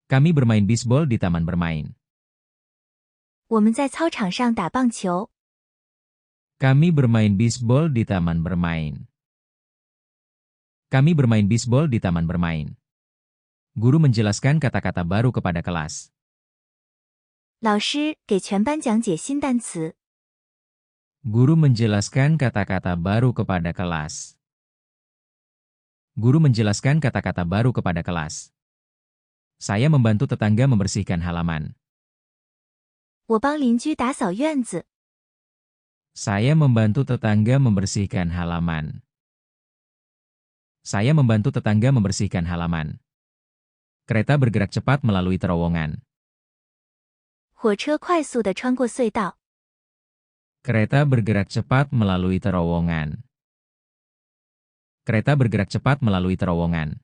Kami bermain bisbol di taman bermain. 我们在操场上打棒球。 Kami bermain bisbol di taman bermain. Kami bermain bisbol di taman bermain. Guru menjelaskan kata-kata baru kepada kelas. 老师给全班讲解新单词。 Guru menjelaskan kata-kata baru kepada kelas. Guru menjelaskan kata-kata baru kepada kelas. Saya membantu tetangga membersihkan halaman. 我帮邻居打扫院子。 Saya membantu tetangga membersihkan halaman. Saya membantu tetangga membersihkan halaman. Kereta bergerak cepat melalui terowongan. 火车快速地穿过隧道。 Kereta bergerak cepat melalui terowongan. Kereta bergerak cepat melalui terowongan.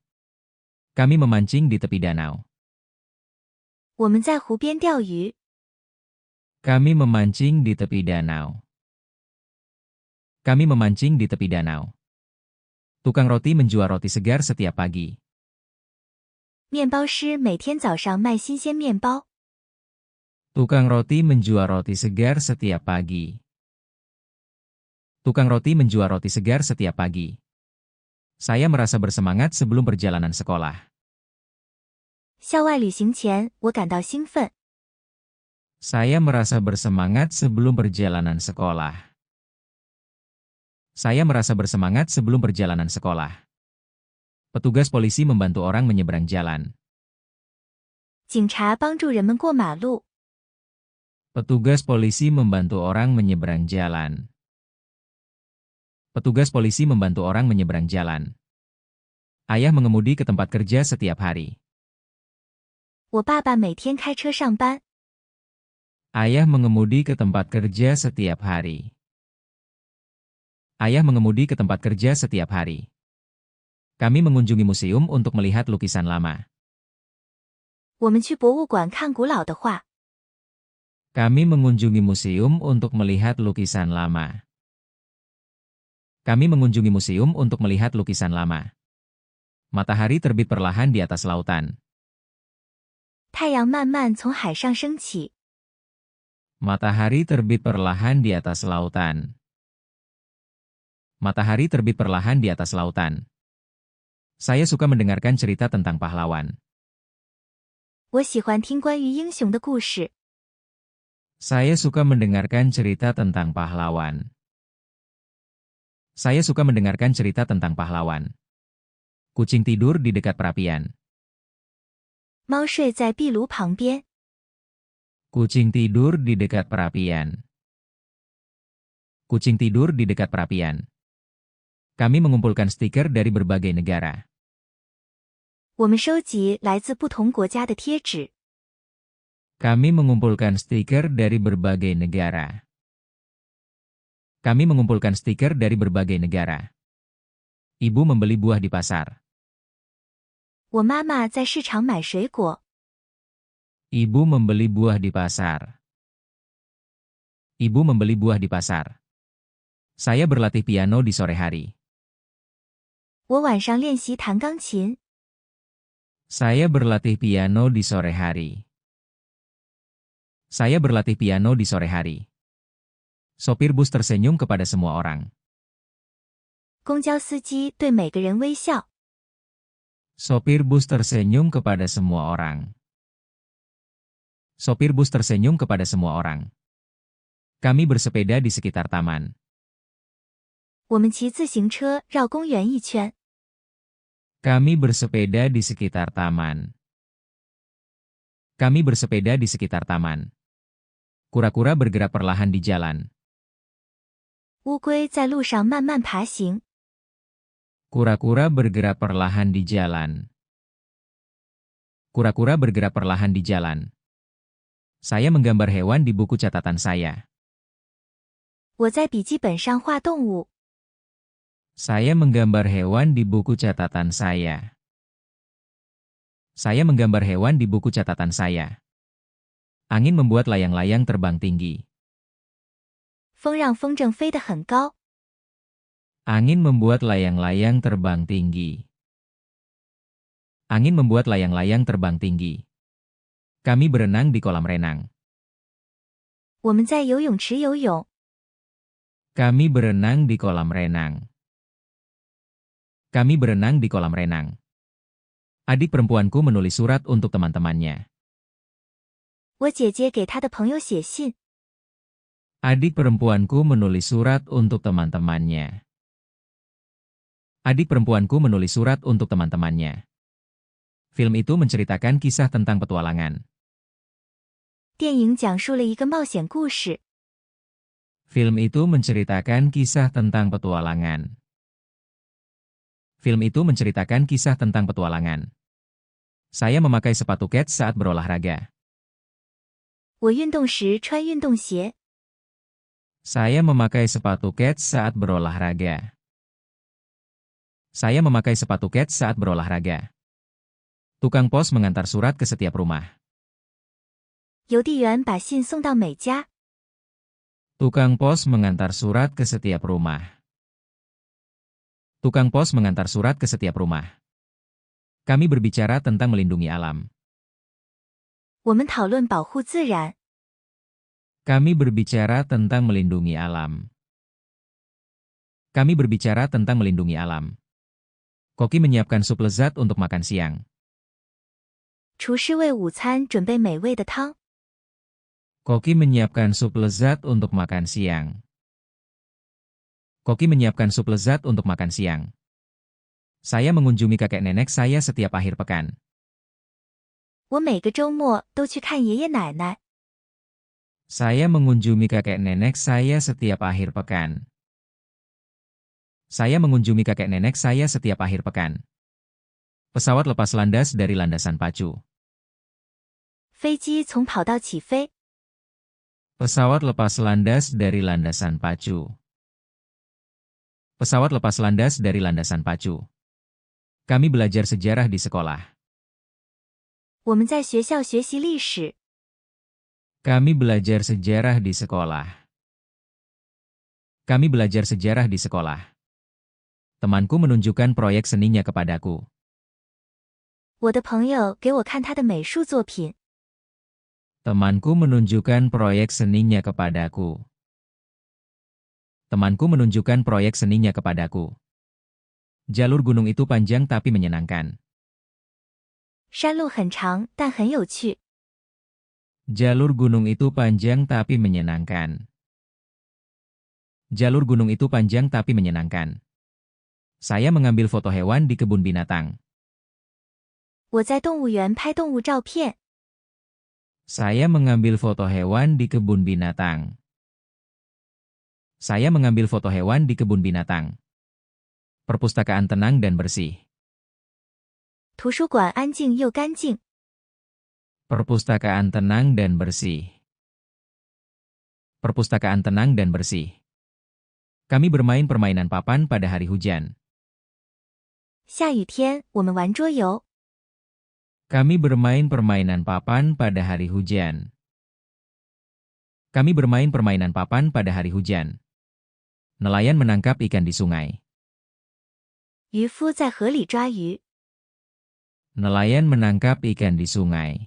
Kami memancing di tepi danau. 我们在湖边钓鱼。 Kami memancing di tepi danau. Kami memancing di tepi danau. Tukang roti menjual roti segar setiap pagi. 面包师每天早上卖新鲜面包。 Tukang roti menjual roti segar setiap pagi. Tukang roti menjual roti segar setiap pagi. Saya merasa bersemangat sebelum perjalanan sekolah. 校外旅行前，我感到兴奋。 Saya merasa bersemangat sebelum perjalanan sekolah. Saya merasa bersemangat sebelum perjalanan sekolah. Petugas polisi membantu orang menyeberang jalan. 警察帮助人们过马路。 Petugas polisi membantu orang menyeberang jalan. Petugas polisi membantu orang menyeberang jalan. Ayah mengemudi ke tempat kerja setiap hari. 我爸爸每天开车上班。 Ayah mengemudi ke tempat kerja setiap hari. Ayah mengemudi ke tempat kerja setiap hari. Kami mengunjungi museum untuk melihat lukisan lama. 我们去博物馆看古老的画。 Kami mengunjungi museum untuk melihat lukisan lama. Kami mengunjungi museum untuk melihat lukisan lama. Matahari terbit perlahan di atas lautan. 太阳慢慢从海上升起。 Matahari terbit perlahan di atas lautan. Matahari terbit perlahan di atas lautan. Saya suka mendengarkan cerita tentang pahlawan. 我喜欢听关于英雄的故事。 Saya suka mendengarkan cerita tentang pahlawan. Saya suka mendengarkan cerita tentang pahlawan. Kucing tidur di dekat perapian. 猫睡在壁炉旁边。 Kucing tidur di dekat perapian. Kucing tidur di dekat perapian. Kami mengumpulkan stiker dari berbagai negara. 我们收集来自不同国家的贴纸。 Kami mengumpulkan stiker dari berbagai negara. Kami mengumpulkan stiker dari berbagai negara. Ibu membeli buah di pasar. 我妈妈在市场买水果。 Ibu membeli buah di pasar. Ibu membeli buah di pasar. Saya berlatih piano di sore hari. 我晚上练习弹钢琴。 Saya berlatih piano di sore hari. Saya berlatih piano di sore hari. Sopir bus tersenyum kepada semua orang. 公交司机对每个人微笑。 Sopir bus tersenyum kepada semua orang. Sopir bus tersenyum kepada semua orang. Kami bersepeda di sekitar taman. 我们骑自行车绕公园一圈。 Kami bersepeda di sekitar taman. Kami bersepeda di sekitar taman. Kura-kura bergerak perlahan di jalan. 乌龟在路上慢慢爬行。 Kura-kura bergerak perlahan di jalan. Kura-kura bergerak perlahan di jalan. Saya menggambar hewan di buku catatan saya. 我在笔记本上画动物。 Saya menggambar hewan di buku catatan saya. Saya menggambar hewan di buku catatan saya. Angin membuat layang-layang terbang tinggi. 风让风筝飞得很高。 Angin membuat layang-layang terbang tinggi. Angin membuat layang-layang terbang tinggi. Kami berenang di kolam renang. 我们在游泳池游泳。 Kami berenang di kolam renang. Kami berenang di kolam renang. Adik perempuanku menulis surat untuk teman-temannya. 我姐姐给她的朋友写信。 Adik perempuanku menulis surat untuk teman-temannya. Adik perempuanku menulis surat untuk teman-temannya. Film itu menceritakan kisah tentang petualangan. 电影讲述了一个冒险故事。 Film itu menceritakan kisah tentang petualangan. Film itu menceritakan kisah tentang petualangan. Saya memakai sepatu kets saat berolahraga. 我运动时穿运动鞋。 Saya memakai sepatu kets saat berolahraga. Saya memakai sepatu kets saat berolahraga. Tukang pos mengantar surat ke setiap rumah. 邮递员把信送到每家。 Tukang pos mengantar surat ke setiap rumah. Tukang pos mengantar surat ke setiap rumah. Kami berbicara tentang melindungi alam. 我们讨论保护自然。 Kami berbicara tentang melindungi alam. Kami berbicara tentang melindungi alam. Koki menyiapkan sup lezat untuk makan siang. 厨师为午餐准备美味的汤。 Koki menyiapkan sup lezat untuk makan siang. Koki menyiapkan sup lezat untuk makan siang. Saya mengunjungi kakek nenek saya setiap akhir pekan. 我每个周末都去看爷爷奶奶。 Saya mengunjungi kakek nenek saya setiap akhir pekan. Saya mengunjungi kakek nenek saya setiap akhir pekan. Pesawat lepas landas dari landasan pacu. 飞机从跑道起飞。 Pesawat lepas landas dari landasan pacu. Pesawat lepas landas dari landasan pacu. Kami belajar sejarah di sekolah. 我们在学校学习历史。 Kami belajar sejarah di sekolah. Kami belajar sejarah di sekolah. Temanku menunjukkan proyek seninya kepadaku. 我的朋友给我看他的美术作品。 Temanku menunjukkan proyek seninya kepadaku. Temanku menunjukkan proyek seninya kepadaku. Jalur gunung itu panjang tapi menyenangkan. 山路很长，但很有趣。 Jalur gunung itu panjang tapi menyenangkan. Jalur gunung itu panjang tapi menyenangkan. Saya mengambil foto hewan di kebun binatang. 我在动物园拍动物照片。 Saya mengambil foto hewan di kebun binatang. Saya mengambil foto hewan di kebun binatang. Perpustakaan tenang dan bersih. 图书馆安静又干净。 Perpustakaan tenang dan bersih. Perpustakaan tenang dan bersih. Kami bermain permainan papan pada hari hujan. 下雨天，我们玩桌游。 Kami bermain permainan papan pada hari hujan. Kami bermain permainan papan pada hari hujan. Nelayan menangkap ikan di sungai. 渔夫在河里抓鱼。 Nelayan menangkap ikan di sungai.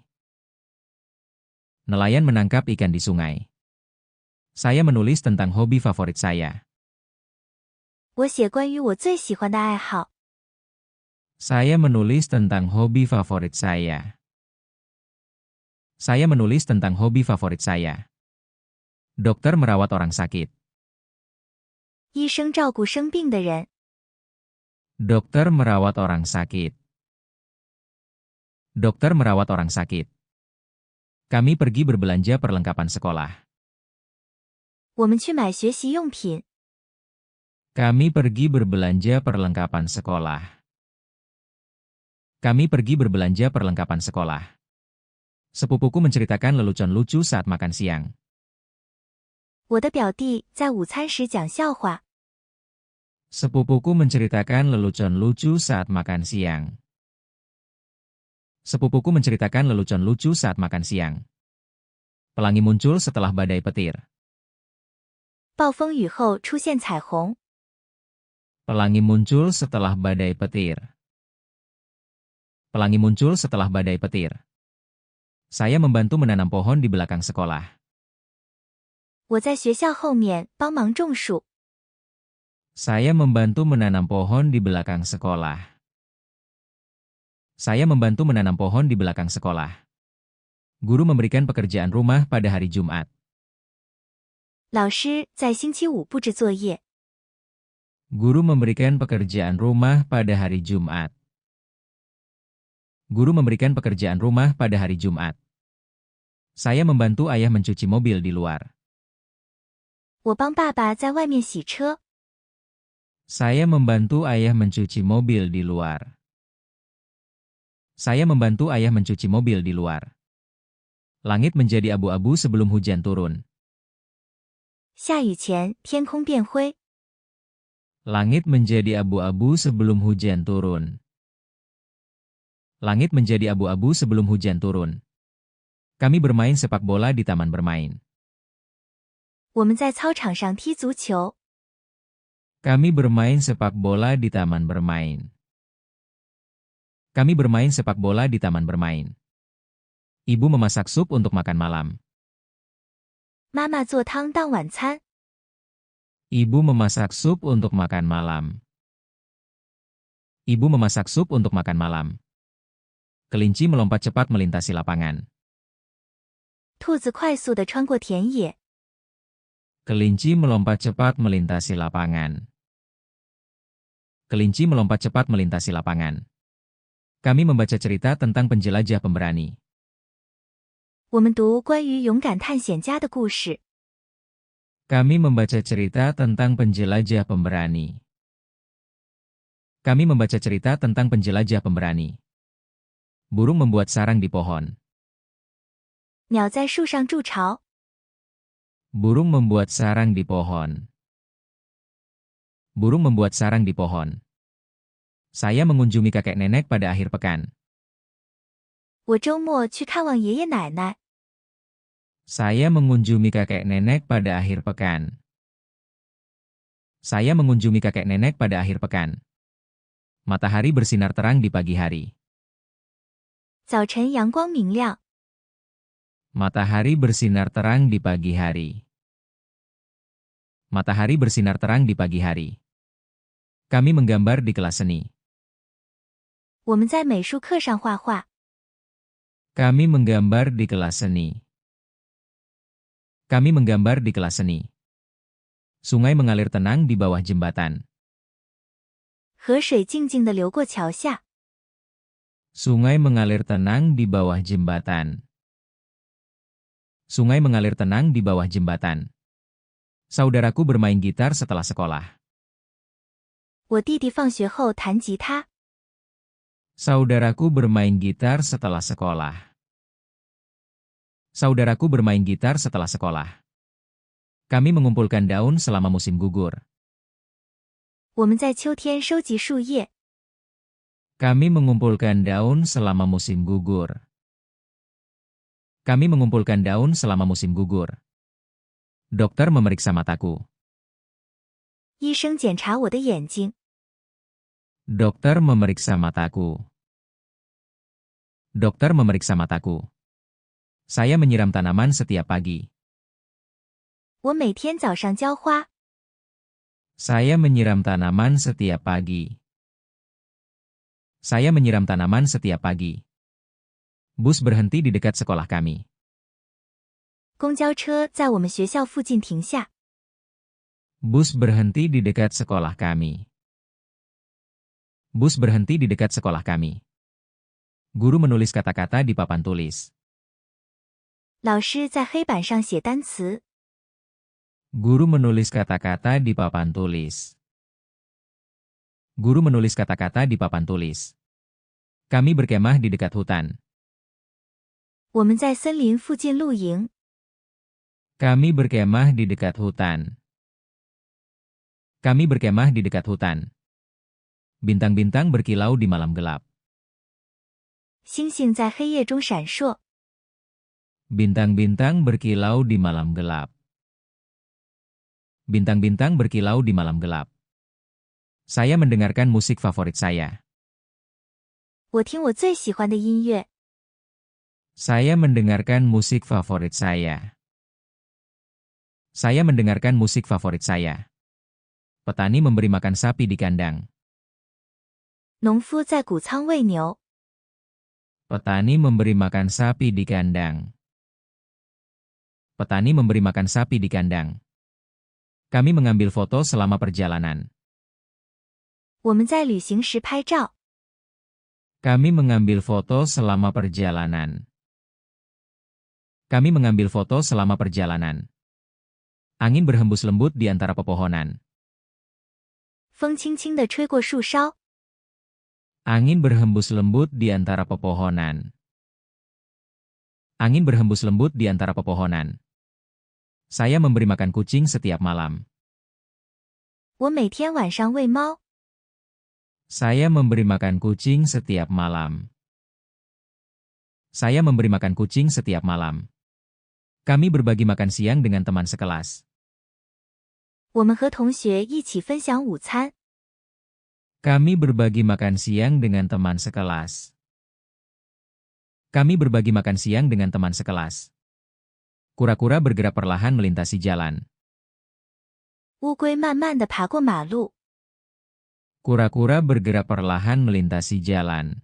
Nelayan menangkap ikan di sungai. Saya menulis tentang hobi favorit saya. 我写关于我最喜欢的爱好。 Saya menulis tentang hobi favorit saya. Saya menulis tentang hobi favorit saya. Dokter merawat orang sakit. 医生照顾生病的人。 Dokter merawat orang sakit. Dokter merawat orang sakit. Kami pergi berbelanja perlengkapan sekolah. 我们去买学习用品。 Kami pergi berbelanja perlengkapan sekolah. Kami pergi berbelanja perlengkapan sekolah. Sepupuku menceritakan lelucon lucu saat makan siang. 我的表弟在午餐时讲笑话。 Sepupuku menceritakan lelucon lucu saat makan siang. Sepupuku menceritakan lelucon lucu saat makan siang. Pelangi muncul setelah badai petir. 暴风雨后出现彩虹。 Pelangi muncul setelah badai petir. Pelangi muncul setelah badai petir. Saya membantu menanam pohon di belakang sekolah. 我在学校后面帮忙种树。 Saya membantu menanam pohon di belakang sekolah. Saya membantu menanam pohon di belakang sekolah. Guru memberikan pekerjaan rumah pada hari Jumat. 老师在星期五布置作业。 Guru memberikan pekerjaan rumah pada hari Jumat. Guru memberikan pekerjaan rumah pada hari Jumat. Saya membantu ayah mencuci mobil di luar. 我帮爸爸在外面洗车。 Saya membantu ayah mencuci mobil di luar. Saya membantu ayah mencuci mobil di luar. Langit menjadi abu-abu sebelum hujan turun. 下雨前，天空变灰。 Langit menjadi abu-abu sebelum hujan turun. Langit menjadi abu-abu sebelum hujan turun. Kami bermain sepak bola di taman bermain. 我们在操场上踢足球。 Kami bermain sepak bola di taman bermain. Kami bermain sepak bola di taman bermain. Ibu memasak sup untuk makan malam. 妈妈做汤当晚餐。Ibu memasak sup untuk makan malam. Ibu memasak sup untuk makan malam. Kelinci melompat cepat melintasi lapangan. 兔子快速地穿过田野。 Kelinci melompat cepat melintasi lapangan. Kelinci melompat cepat melintasi lapangan. Kami membaca cerita tentang penjelajah pemberani. 我们读关于勇敢探险家的故事。 Kami membaca cerita tentang penjelajah pemberani. Kami membaca cerita tentang penjelajah pemberani. Burung membuat sarang di pohon. 鸟在树上筑巢。 Burung membuat sarang di pohon. Burung membuat sarang di pohon. Saya mengunjungi kakek nenek pada akhir pekan. 我周末去看望爷爷奶奶。 Saya mengunjungi kakek nenek pada akhir pekan. Saya mengunjungi kakek nenek pada akhir pekan. Matahari bersinar terang di pagi hari. 早晨阳光明亮。 Matahari bersinar terang di pagi hari. Matahari bersinar terang di pagi hari. Kami menggambar di kelas seni. 我们在美术课上画画。 Kami menggambar di kelas seni. Kami menggambar di kelas seni. Sungai mengalir tenang di bawah jembatan. 河水静静地流过桥下。 Sungai mengalir tenang di bawah jembatan. Sungai mengalir tenang di bawah jembatan. Saudaraku bermain gitar setelah sekolah. 我弟弟放学后弹吉他。 Saudaraku bermain gitar setelah sekolah. Saudaraku bermain gitar setelah sekolah. Kami mengumpulkan daun selama musim gugur. 我们在秋天收集树叶。 Kami mengumpulkan daun selama musim gugur. Kami mengumpulkan daun selama musim gugur. Dokter memeriksa mataku. 医生检查我的眼睛。 Dokter memeriksa mataku. Dokter memeriksa mataku. Saya menyiram tanaman setiap pagi. 我每天早上浇花。 Saya menyiram tanaman setiap pagi. Saya menyiram tanaman setiap pagi. Bus berhenti di dekat sekolah kami. 公交车在我们学校附近停下。 Bus berhenti di dekat sekolah kami. Bus berhenti di dekat sekolah kami. Guru menulis kata-kata di papan tulis. 老师在黑板上写单词。 Guru menulis kata-kata di papan tulis. Guru menulis kata-kata di papan tulis. Kami berkemah di dekat hutan. 我们在森林附近露营。 Kami berkemah di dekat hutan. Kami berkemah di dekat hutan. Bintang-bintang berkilau di malam gelap. 星星在黑夜中闪烁。 Bintang-bintang berkilau di malam gelap. Bintang-bintang berkilau di malam gelap. Saya mendengarkan musik favorit saya. 我听我最喜欢的音乐。 Saya mendengarkan musik favorit saya. Saya mendengarkan musik favorit saya. Petani memberi makan sapi di kandang. 农夫在谷仓喂牛。 Petani memberi makan sapi di kandang. Petani memberi makan sapi di kandang. Kami mengambil foto selama perjalanan. 我们在旅行时拍照。 Kami mengambil foto selama perjalanan. Kami mengambil foto selama perjalanan. Angin berhembus lembut di antara pepohonan. 风轻轻地吹过树梢。 Angin berhembus lembut di antara pepohonan. Angin berhembus lembut di antara pepohonan. Saya memberi makan kucing setiap malam. 我每天晚上喂猫。 Saya memberi makan kucing setiap malam. Saya memberi makan kucing setiap malam. Kami berbagi makan siang dengan teman sekelas. 我们和同学一起分享午餐。 Kami berbagi makan siang dengan teman sekelas. Kami berbagi makan siang dengan teman sekelas. Kura-kura bergerak perlahan melintasi jalan. 乌龟慢慢地爬过马路。 Kura-kura bergerak perlahan melintasi jalan.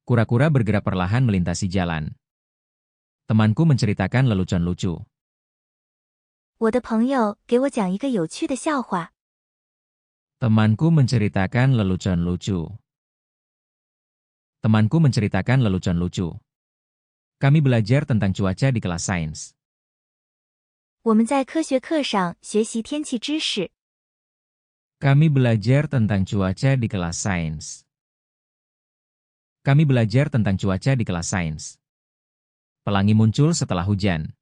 Kura-kura bergerak perlahan melintasi jalan. Temanku menceritakan lelucon lucu. 我的朋友给我讲一个有趣的笑话。 Temanku menceritakan lelucon lucu. Temanku menceritakan lelucon lucu. Kami belajar tentang cuaca di kelas sains. 我们在科学课上学习天气知识。 Kami belajar tentang cuaca di kelas sains. Kami belajar tentang cuaca di kelas sains. Pelangi muncul setelah hujan.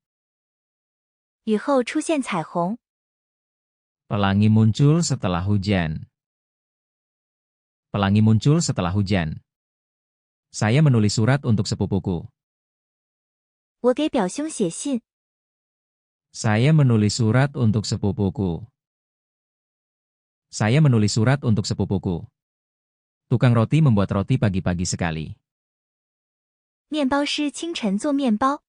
雨后出现彩虹。 Pelangi muncul setelah hujan. Pelangi muncul setelah hujan. Saya menulis surat untuk sepupuku. 我给表兄写信。 Saya menulis surat untuk sepupuku. Saya menulis surat untuk sepupuku. Tukang roti membuat roti pagi-pagi sekali. 面包师清晨做面包。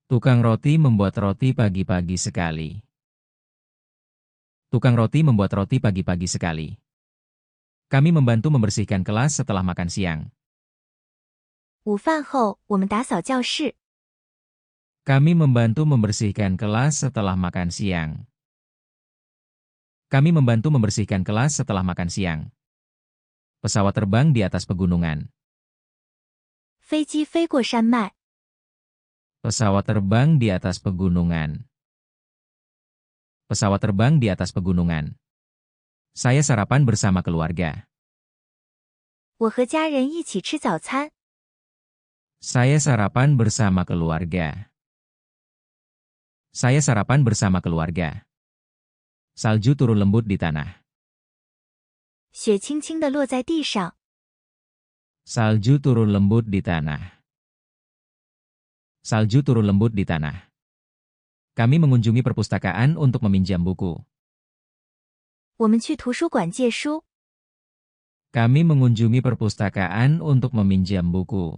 Tukang roti membuat roti pagi-pagi sekali. Tukang roti membuat roti pagi-pagi sekali. Kami membantu membersihkan kelas setelah makan siang. 午饭后，我们打扫教室。 Kami membantu membersihkan kelas setelah makan siang. Kami membantu membersihkan kelas setelah makan siang. Pesawat terbang di atas pegunungan. 飞机飞过山脉。 Pesawat terbang di atas pegunungan. Pesawat terbang di atas pegunungan. Saya sarapan bersama keluarga. 我和家人一起吃早餐。 Saya sarapan bersama keluarga. Saya sarapan bersama keluarga. Salju turun lembut di tanah. 雪轻轻地落在地上。 Salju turun lembut di tanah. Salju turun lembut di tanah. Kami mengunjungi perpustakaan untuk meminjam buku. 我们去图书馆借书。 Kami mengunjungi perpustakaan untuk meminjam buku.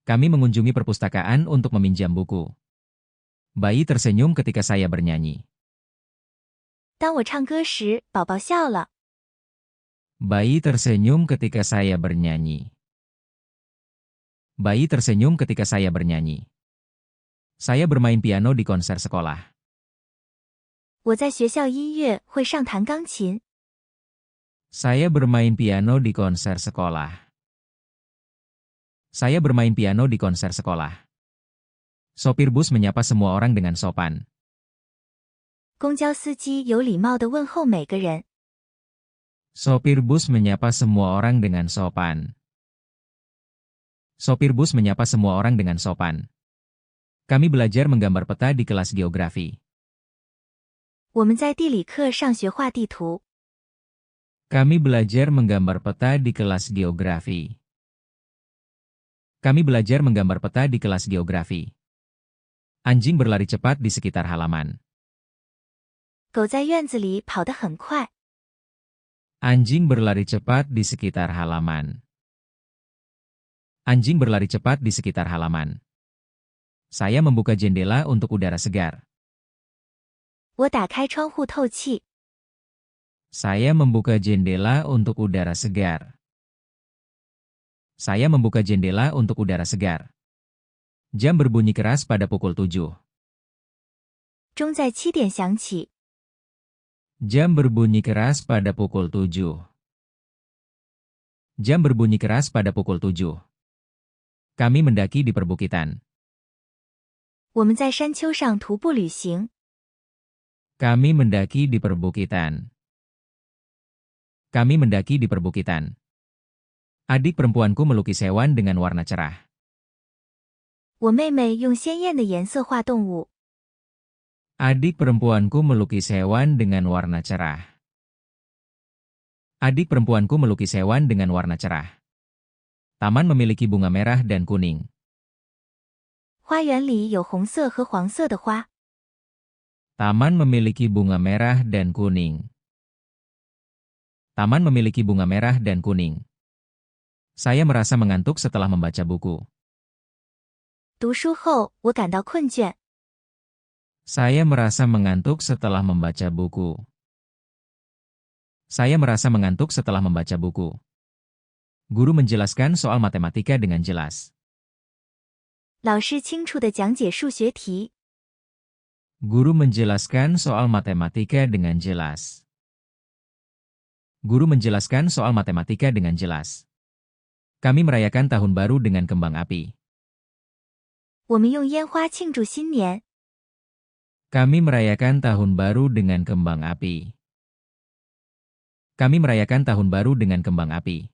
Kami mengunjungi perpustakaan untuk meminjam buku. Bayi tersenyum ketika saya bernyanyi. 当我唱歌时，宝宝笑了。 Bayi tersenyum ketika saya bernyanyi. Bayi tersenyum ketika saya bernyanyi. Saya bermain piano di konser sekolah. 我在学校音乐会上弹钢琴。 Saya bermain piano di konser sekolah. Saya bermain piano di konser sekolah. Sopir bus menyapa semua orang dengan sopan. 公交司机有礼貌地问候每个人。 Sopir bus menyapa semua orang dengan sopan. Sopir bus menyapa semua orang dengan sopan. Kami belajar menggambar peta di kelas geografi. 我们在地理课上学画地图。 Kami belajar menggambar peta di kelas geografi. Kami belajar menggambar peta di kelas geografi. Anjing berlari cepat di sekitar halaman. 狗在院子里跑得很快。 Anjing berlari cepat di sekitar halaman. Anjing berlari cepat di sekitar halaman. Saya membuka jendela untuk udara segar. 我打开窗户透气。 Saya membuka jendela untuk udara segar. Saya membuka jendela untuk udara segar. Jam berbunyi keras pada pukul 7. 钟在7点响起。 Jam berbunyi keras pada pukul 7. Jam berbunyi keras pada pukul 7. Kami mendaki di perbukitan. 我们在山丘上徒步旅行。 Kami mendaki di perbukitan. Kami mendaki di perbukitan. Adik perempuanku melukis hewan dengan warna cerah. 我妹妹用鲜艳的颜色画动物。 Adik perempuanku melukis hewan dengan warna cerah. Adik perempuanku melukis hewan dengan warna cerah. Taman memiliki bunga merah dan kuning. 花园里有红色和黄色的花。 Taman memiliki bunga merah dan kuning. Taman memiliki bunga merah dan kuning. Saya merasa mengantuk setelah membaca buku. 读书后，我感到困倦。Saya merasa mengantuk setelah membaca buku. Saya merasa mengantuk setelah membaca buku. Guru menjelaskan soal matematika dengan jelas. 老师清楚地讲解数学题。 Guru menjelaskan soal matematika dengan jelas. Guru menjelaskan soal matematika dengan jelas. Kami merayakan tahun baru dengan kembang api. 我们用烟花庆祝新年。 Kami merayakan tahun baru dengan kembang api. Kami merayakan tahun baru dengan kembang api.